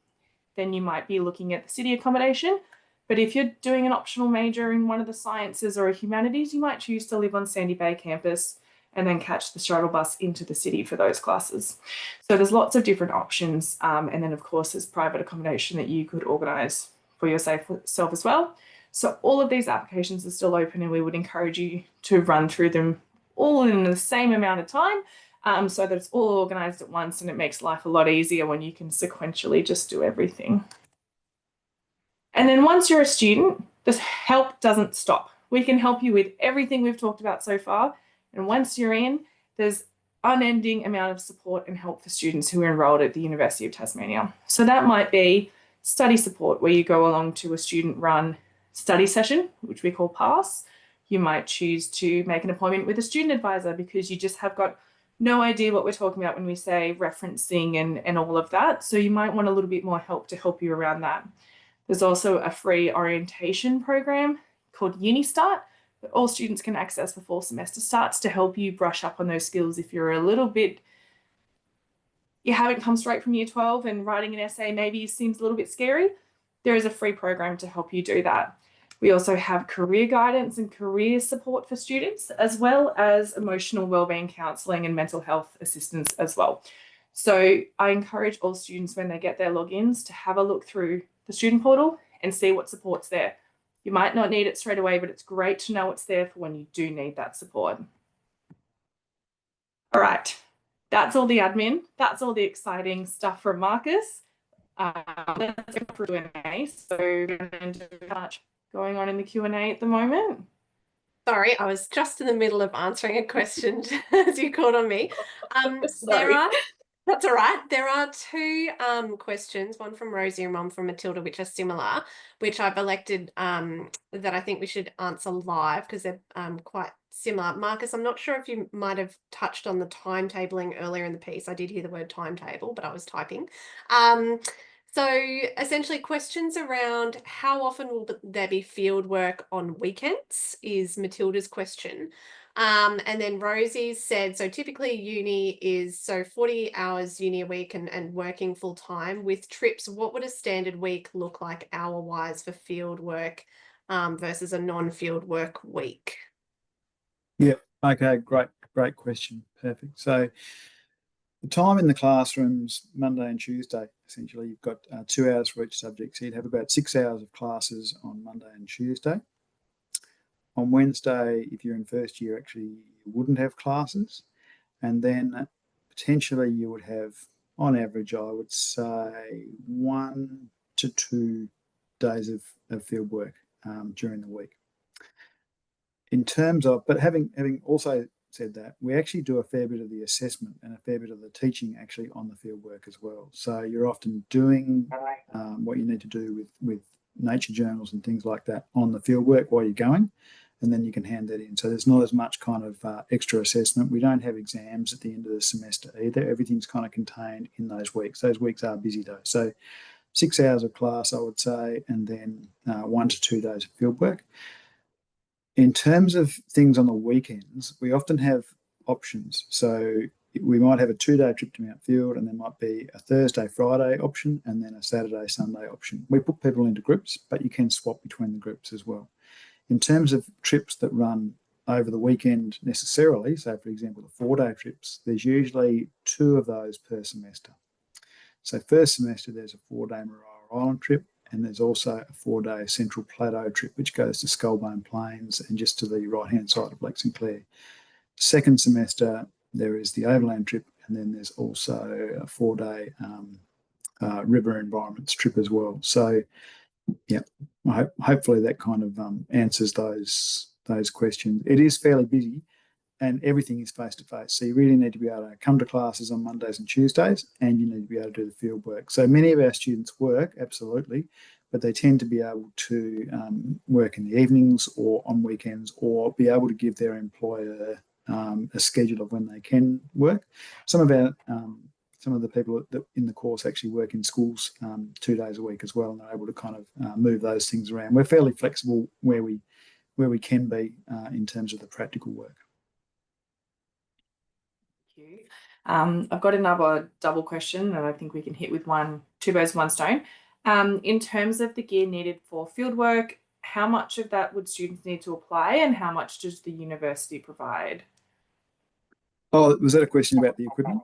then you might be looking at the city accommodation. But if you're doing an optional major in one of the sciences or a humanities, you might choose to live on Sandy Bay campus and then catch the shuttle bus into the city for those classes. So there's lots of different options. And then, of course, there's private accommodation that you could organise for yourself as well. So all of these applications are still open and we would encourage you to run through them all in the same amount of time so that it's all organised at once and it makes life a lot easier when you can sequentially just do everything. And then once you're a student, this help doesn't stop. We can help you with everything we've talked about so far. And once you're in, there's unending amount of support and help for students who are enrolled at the University of Tasmania. So that might be study support, where you go along to a student-run study session, which we call PASS. You might choose to make an appointment with a student advisor because you just have got no idea what we're talking about when we say referencing and all of that. So you might want a little bit more help to help you around that. There's also a free orientation program called UniStart that all students can access before semester starts to help you brush up on those skills if you're a little bit, you haven't come straight from year 12 and writing an essay maybe seems a little bit scary. There is a free program to help you do that. We also have career guidance and career support for students, as well as emotional wellbeing counselling and mental health assistance as well. So I encourage all students when they get their logins to have a look through the student portal and see what support's there. You might not need it straight away, but it's great to know it's there for when you do need that support. All right, that's all the admin. That's all the exciting stuff from Marcus. Let's go through Q&A. So going on in the Q&A at the moment. Sorry, I was just in the middle of answering a question as you called on me. That's all right. There are two questions, one from Rosie and one from Matilda, which are similar, which I've elected that I think we should answer live because they're quite similar. Marcus, I'm not sure if you might have touched on the timetabling earlier in the piece. I did hear the word timetable, but I was typing. So essentially questions around how often will there be field work on weekends is Matilda's question. And then Rosie said, so typically uni is 40 hours uni a week and working full time. With trips, what would a standard week look like hour-wise for field work versus a non-field work week? Yeah. Okay. Great question. Perfect. So the time in the classrooms, Monday and Tuesday, essentially, you've got 2 hours for each subject. So you'd have about 6 hours of classes on Monday and Tuesday. On Wednesday, if you're in first year, actually, you wouldn't have classes. And then potentially you would have, on average, I would say 1 to 2 days of field work during the week. In terms of, but having also said that, we actually do a fair bit of the assessment and a fair bit of the teaching actually on the field work as well. So you're often doing what you need to do with nature journals and things like that on the field work while you're going, and then you can hand that in. So there's not as much kind of extra assessment. We don't have exams at the end of the semester either. Everything's kind of contained in those weeks. Those weeks are busy though. So 6 hours of class, I would say, and then 1 to 2 days of field work. In terms of things on the weekends, we often have options. So we might have a 2-day trip to Mount Field, and there might be a Thursday, Friday option, and then a Saturday, Sunday option. We put people into groups, but you can swap between the groups as well. In terms of trips that run over the weekend necessarily, so for example, the 4-day trips, there's usually 2 of those per semester. So first semester, there's a 4-day Maria Island trip, and there's also a 4-day Central Plateau trip, which goes to Skullbone Plains and just to the right-hand side of Lake St Clair. Second semester, there is the Overland trip, and then there's also a 4-day river environments trip as well. So, yeah, hopefully that kind of answers those questions. It is fairly busy, and everything is face-to-face. So you really need to be able to come to classes on Mondays and Tuesdays, and you need to be able to do the field work. So many of our students work, absolutely, but they tend to be able to work in the evenings or on weekends, or be able to give their employer a schedule of when they can work. Some of the people that in the course actually work in schools 2 days a week as well, and they're able to kind of move those things around. We're fairly flexible where we can be in terms of the practical work. You. I've got another double question that I think we can hit with two birds, one stone. In terms of the gear needed for fieldwork, how much of that would students need to apply, and how much does the university provide? Oh, was that a question about the equipment?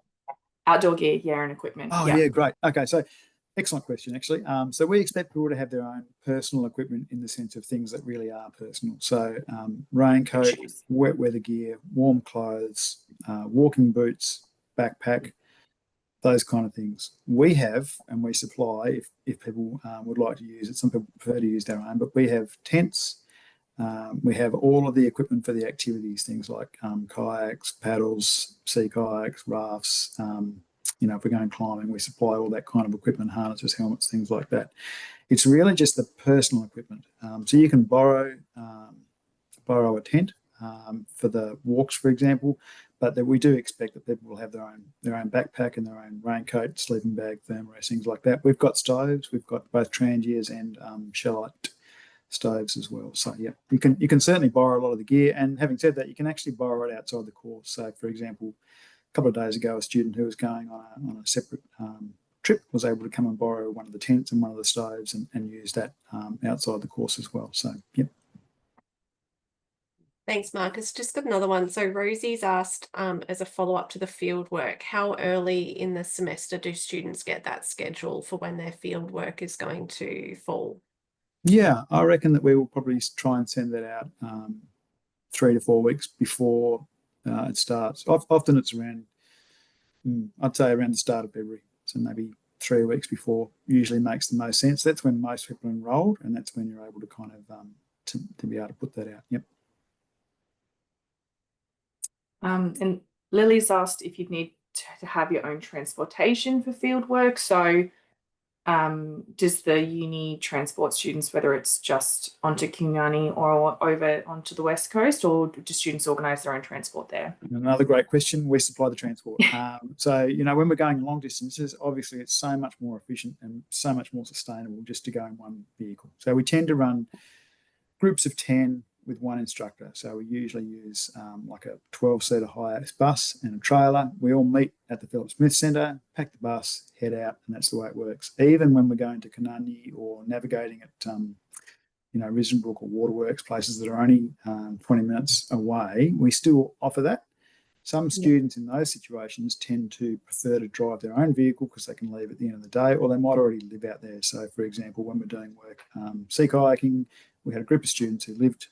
Outdoor gear, yeah, and equipment. Oh, yeah, great. Okay, so excellent question, actually. So we expect people to have their own personal equipment in the sense of things that really are personal. So raincoat, wet weather gear, warm clothes, walking boots, backpack, those kind of things. We have, and we supply, if people would like to use it, some people prefer to use their own, but we have tents. We have all of the equipment for the activities, things like kayaks, paddles, sea kayaks, rafts. If we're going climbing, we supply all that kind of equipment, harnesses, helmets, things like that. It's really just the personal equipment. So you can borrow a tent for the walks, for example, but that we do expect that people will have their own backpack and their own raincoat, sleeping bag, thermos, things like that. We've got stoves. We've got both trangiers and shellite stoves as well. So yeah, you can certainly borrow a lot of the gear. And having said that, you can actually borrow it outside the course. So for example, a couple of days ago, a student who was going on a separate trip was able to come and borrow one of the tents and one of the stoves and use that outside the course as well. So yeah. Thanks, Marcus. Just got another one. So Rosie's asked, as a follow-up to the field work, how early in the semester do students get that schedule for when their field work is going to fall? Yeah, I reckon that we will probably try and send that out 3 to 4 weeks before it starts. Often it's around, I'd say around the start of February. So maybe 3 weeks before usually makes the most sense. That's when most people are enrolled, and that's when you're able to kind of to be able to put that out. Yep. And Lily's asked if you'd need to have your own transportation for field work. So does the uni transport students, whether it's just onto Kunyani or over onto the West Coast, or do students organise their own transport there? Another great question. We supply the transport. So, when we're going long distances, obviously it's so much more efficient and so much more sustainable just to go in one vehicle. So we tend to run groups of 10, with one instructor. So we usually use like a 12-seater HiAce bus and a trailer. We all meet at the Philip Smith Centre, pack the bus, head out, and that's the way it works. Even when we're going to Canungi or navigating at Risbrook or Waterworks, places that are only 20 minutes away, we still offer that. Some students in those situations tend to prefer to drive their own vehicle because they can leave at the end of the day, or they might already live out there. So, for example, when we're doing work sea kayaking, we had a group of students who lived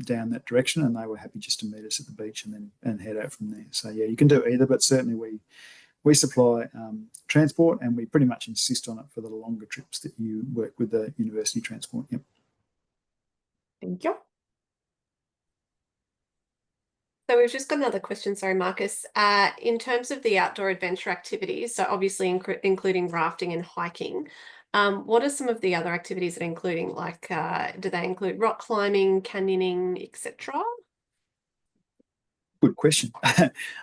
down that direction, and they were happy just to meet us at the beach and head out from there. So, yeah, you can do either, but certainly we supply transport, and we pretty much insist on it for the longer trips that you work with the university transport. Yep. Thank you. So we've just got another question, sorry, Marcus. In terms of the outdoor adventure activities, so obviously including rafting and hiking, what are some of the other activities that are including, like, do they include rock climbing, canyoning, etc.? Good question.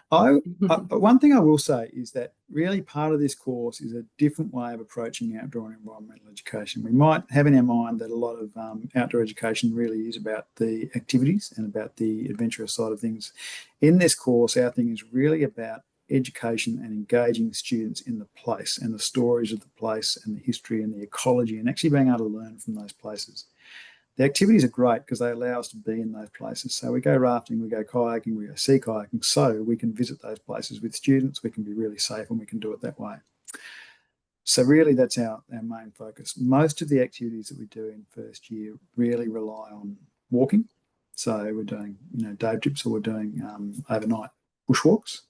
One thing I will say is that really part of this course is a different way of approaching outdoor and environmental education. We might have in our mind that a lot of outdoor education really is about the activities and about the adventurous side of things. In this course, our thing is really about education and engaging students in the place and the stories of the place and the history and the ecology, and actually being able to learn from those places. The activities are great because they allow us to be in those places. So we go rafting, we go kayaking, we go sea kayaking, so we can visit those places with students. We can be really safe, and we can do it that way. So really that's our main focus. Most of the activities that we do in first year really rely on walking. So we're doing day trips, or we're doing overnight bushwalks.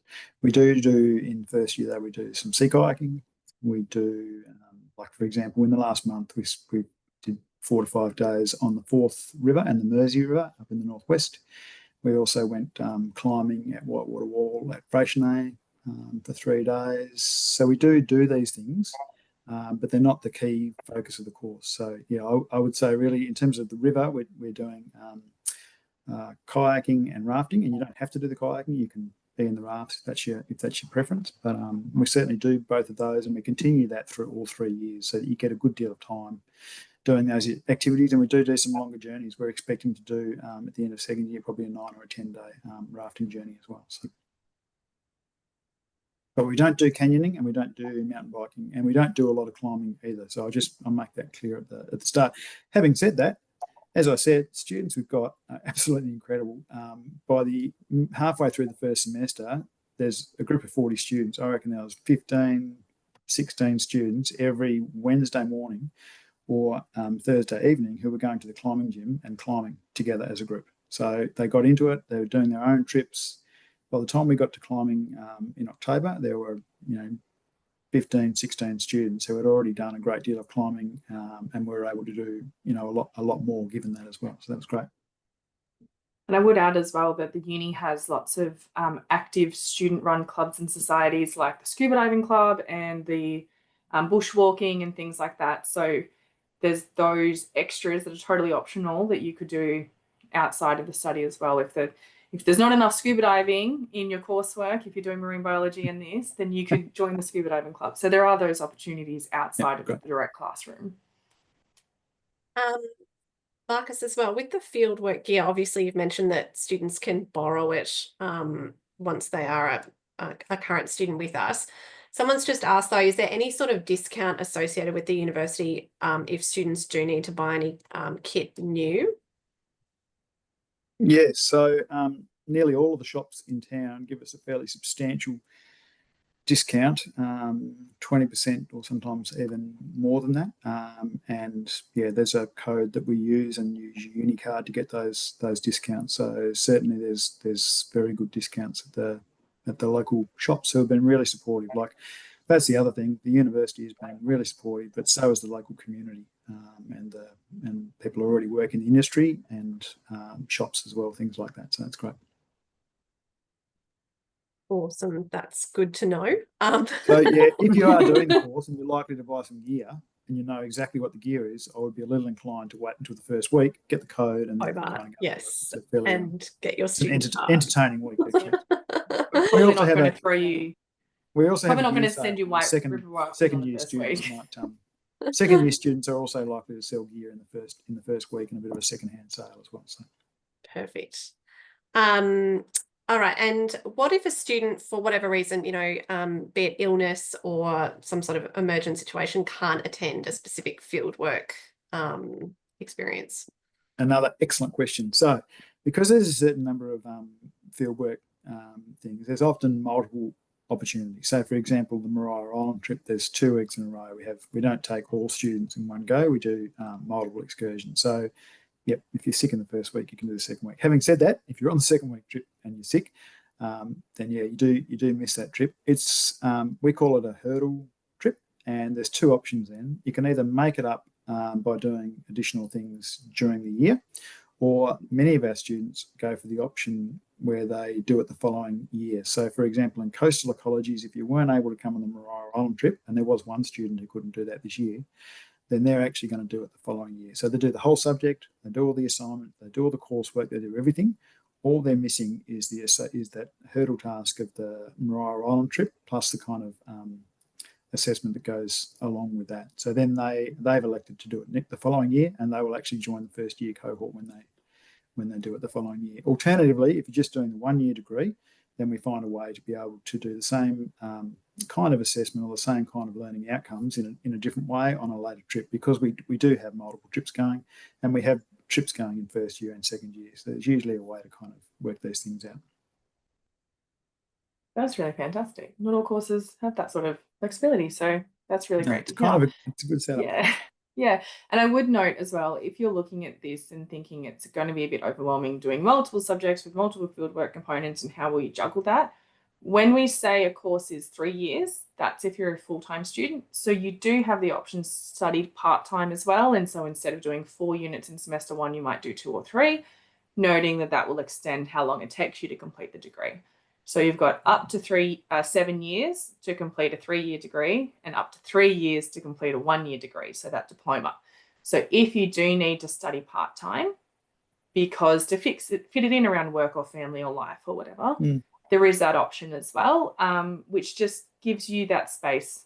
We do in first year, though, we do some sea kayaking. We do, like, for example, in the last month, we did 4 to 5 days on the Forth River and the Mersey River up in the northwest. We also went climbing at Whitewater Wall at Freycinet for 3 days. So we do these things, but they're not the key focus of the course. So, yeah, I would say really in terms of the river, we're doing kayaking and rafting, and you don't have to do the kayaking. You can be in the rafts if that's your preference. But we certainly do both of those, and we continue that through all 3 years so that you get a good deal of time doing those activities. And we do some longer journeys. We're expecting to do at the end of second year probably a 9 or a 10-day rafting journey as well. So, but we don't do canyoning, and we don't do mountain biking, and we don't do a lot of climbing either. So I'll make that clear at the start. Having said that, as I said, students we've got are absolutely incredible. By the halfway through the first semester, there's a group of 40 students. I reckon there was 15, 16 students every Wednesday morning or Thursday evening who were going to the climbing gym and climbing together as a group. So they got into it. They were doing their own trips. By the time we got to climbing in October, there were 15, 16 students who had already done a great deal of climbing, and were able to do a lot more given that as well. So that was great. And I would add as well that the uni has lots of active student-run clubs and societies, like the scuba diving club and the bushwalking and things like that. So there's those extras that are totally optional that you could do outside of the study as well. If there's not enough scuba diving in your coursework, if you're doing marine biology and this, then you could join the scuba diving club. So there are those opportunities outside of the direct classroom. Marcus, as well, with the fieldwork gear, obviously you've mentioned that students can borrow it once they are a current student with us. Someone's just asked, though, is there any sort of discount associated with the university if students do need to buy any kit new? Yeah, so nearly all of the shops in town give us a fairly substantial discount, 20% or sometimes even more than that. And yeah, there's a code that we use, and use your Unicard to get those discounts. So certainly there's very good discounts at the local shops who have been really supportive. Like, that's the other thing. The university has been really supportive, but so is the local community, and people are already working in the industry, and shops as well, things like that. So that's great. Awesome. That's good to know. So yeah, if you are doing the course and you're likely to buy some gear and you know exactly what the gear is, I would be a little inclined to wait until the first week, get the code, and yes, and get your student entertaining week. Actually. We also have not going to send you white second year students second year students are also likely to sell gear in the first week, and a bit of a second-hand sale as well. So Perfect. All right. And what if a student, for whatever reason, be it illness or some sort of emergent situation, can't attend a specific fieldwork experience? Another excellent question. So, because there's a certain number of fieldwork things, there's often multiple opportunities. So, for example, the Maria Island trip, there's 2 weeks in a row. We don't take all students in one go. We do multiple excursions. So, yep, if you're sick in the first week, you can do the second week. Having said that, if you're on the second week trip and you're sick, then yeah, you do miss that trip. It's we call it a hurdle trip, and there's 2 options. Then you can either make it up by doing additional things during the year, or many of our students go for the option where they do it the following year. So, for example, in coastal ecologies, if you weren't able to come on the Maria Island trip, and there was one student who couldn't do that this year, then they're actually going to do it the following year. So they do the whole subject, they do all the assignment, they do all the coursework, they do everything. All they're missing is that hurdle task of the Maria Island trip, plus the kind of assessment that goes along with that. So then they've elected to do it the following year, and they will actually join the first year cohort when they do it the following year. Alternatively, if you're just doing the 1 year degree, then we find a way to be able to do the same kind of assessment or the same kind of learning outcomes in a different way on a later trip, because we do have multiple trips going, and we have trips going in first year and second year. So there's usually a way to kind of work these things out. That's really fantastic. Not all courses have that sort of flexibility, so that's really great. It's a good setup. Yeah. Yeah. And I would note as well, if you're looking at this and thinking it's going to be a bit overwhelming doing multiple subjects with multiple fieldwork components and how will you juggle that? When we say a course is 3 years, that's if you're a full-time student. So you do have the option to study part-time as well. And so instead of doing 4 units in semester 1, you might do 2 or 3, noting that will extend how long it takes you to complete the degree. So you've got up to 7 years to complete a 3-year degree, and up to 3 years to complete a 1-year degree, so that diploma. So if you do need to study part-time, because to fit it in around work or family or life or whatever, there is that option as well, which just gives you that space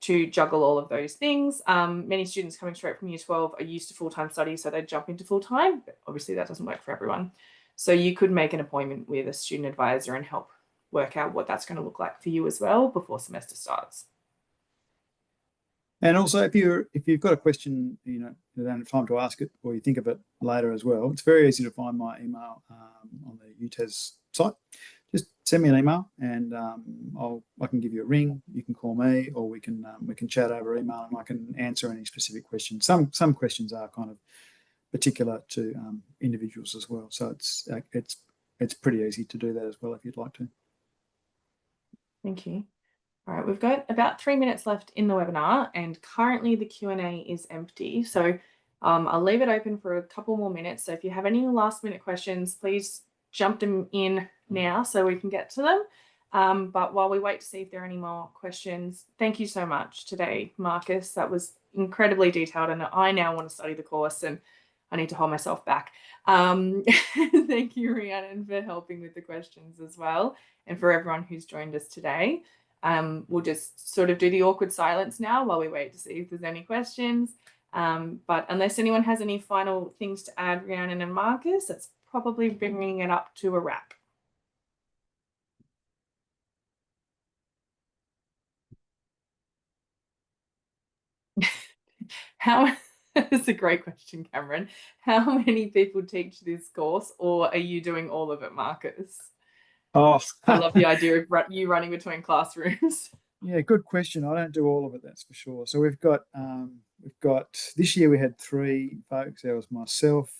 to juggle all of those things. Many students coming straight from year 12 are used to full-time study, so they jump into full-time, but obviously that doesn't work for everyone. So you could make an appointment with a student advisor and help work out what that's going to look like for you as well before semester starts. And also, if you've got a question, you don't have time to ask it, or you think of it later as well, it's very easy to find my email on the UTAS site. Just send me an email, and I can give you a ring. You can call me, or we can chat over email, and I can answer any specific questions. Some questions are kind of particular to individuals as well, so it's pretty easy to do that as well if you'd like to. Thank you. All right, we've got about 3 minutes left in the webinar, and currently the Q&A is empty. So I'll leave it open for a couple more minutes. So if you have any last minute questions, please jump them in now so we can get to them. But while we wait to see if there are any more questions, thank you so much today, Marcus. That was incredibly detailed, and I now want to study the course, and I need to hold myself back. Thank you, Rhiannon, for helping with the questions as well, and for everyone who's joined us today. We'll just sort of do the awkward silence now while we wait to see if there's any questions. But unless anyone has any final things to add, Rhiannon and Marcus, that's probably bringing it up to a wrap. That's a great question, Cameron. How many people teach this course, or are you doing all of it, Marcus? Oh, I love the idea of you running between classrooms. Yeah, good question. I don't do all of it, that's for sure. So we've got this year we had 3 folks. There was myself,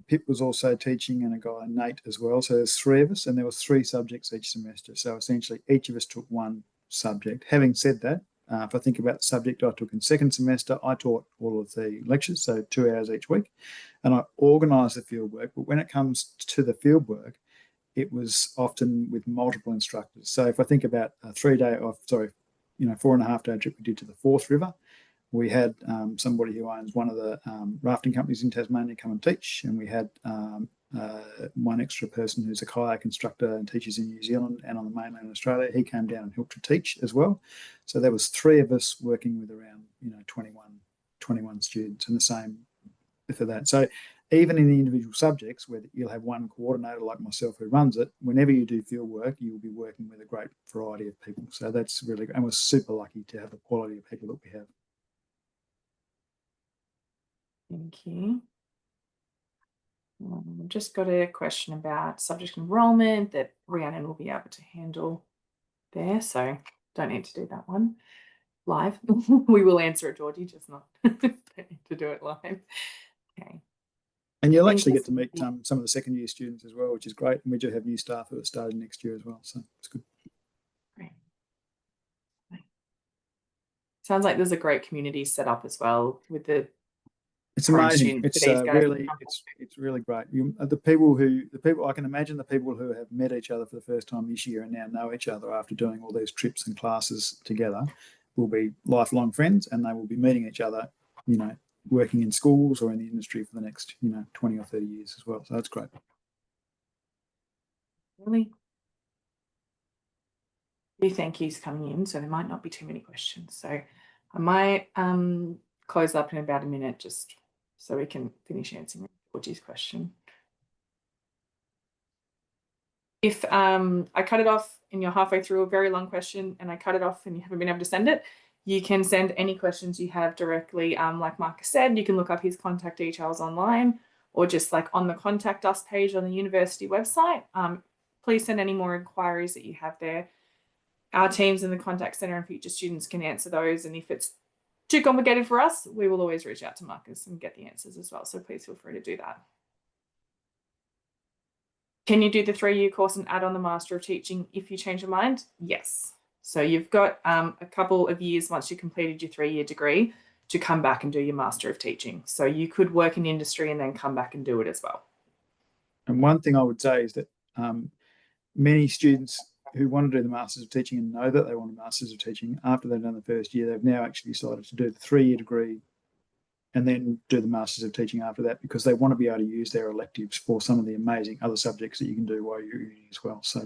Pip was also teaching, and a guy, Nate, as well. So there's 3 of us, and there was 3 subjects each semester. So essentially each of us took 1 subject. Having said that, if I think about the subject I took in second semester, I taught all of the lectures, so 2 hours each week, and I organised the fieldwork. But when it comes to the fieldwork, it was often with multiple instructors. So if I think about a 4.5-day trip we did to the Forth River, we had somebody who owns one of the rafting companies in Tasmania come and teach, and we had one extra person who's a kayak instructor and teaches in New Zealand and on the mainland Australia. He came down and helped to teach as well. So there was 3 of us working with around 21 students, and the same for that. So even in the individual subjects where you'll have one coordinator like myself who runs it, whenever you do field work, you'll be working with a great variety of people. So that's really good. And we're super lucky to have the quality of people that we have. Thank you. We've just got a question about subject enrolment that Rhiannon will be able to handle there, so don't need to do that one live. We will answer it, Georgie, just not don't need to do it live. Okay. And you'll actually get to meet some of the second year students as well, which is great. And we do have new staff who are starting next year as well, so it's good. Great. Sounds like there's a great community set up as well with the. It's amazing. It's really great. The people I can imagine the people who have met each other for the first time this year and now know each other after doing all these trips and classes together will be lifelong friends, and they will be meeting each other, working in schools or in the industry for the next, 20 or 30 years as well. So that's great. Really? A few thank yous coming in, so there might not be too many questions. So I might close up in about a minute just so we can finish answering Georgie's question. If I cut it off and you're halfway through a very long question and I cut it off and you haven't been able to send it, you can send any questions you have directly. Like Marcus said, you can look up his contact details online or just like on the contact us page on the university website. Please send any more inquiries that you have there. Our teams in the contact centre and future students can answer those. And if it's too complicated for us, we will always reach out to Marcus and get the answers as well. So please feel free to do that. Can you do the 3-year course and add on the Master of Teaching if you change your mind? Yes. So you've got a couple of years once you completed your 3-year degree to come back and do your Master of Teaching. So you could work in industry and then come back and do it as well. And one thing I would say is that many students who want to do the Masters of Teaching and know that they want a Masters of Teaching, after they've done the first year, they've now actually decided to do the 3-year degree and then do the Masters of Teaching after that, because they want to be able to use their electives for some of the amazing other subjects that you can do while you're uni as well. So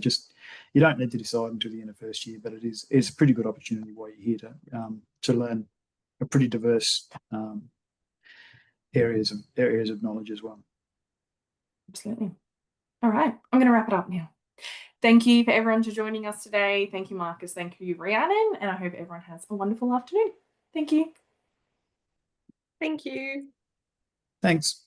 you don't need to decide until the end of first year, but it's a pretty good opportunity while you're here to learn a pretty diverse areas of knowledge as well. Absolutely. All right, I'm going to wrap it up now. Thank you for everyone for joining us today. Thank you, Marcus. Thank you, Rhiannon. And I hope everyone has a wonderful afternoon. Thank you. Thank you. Thanks.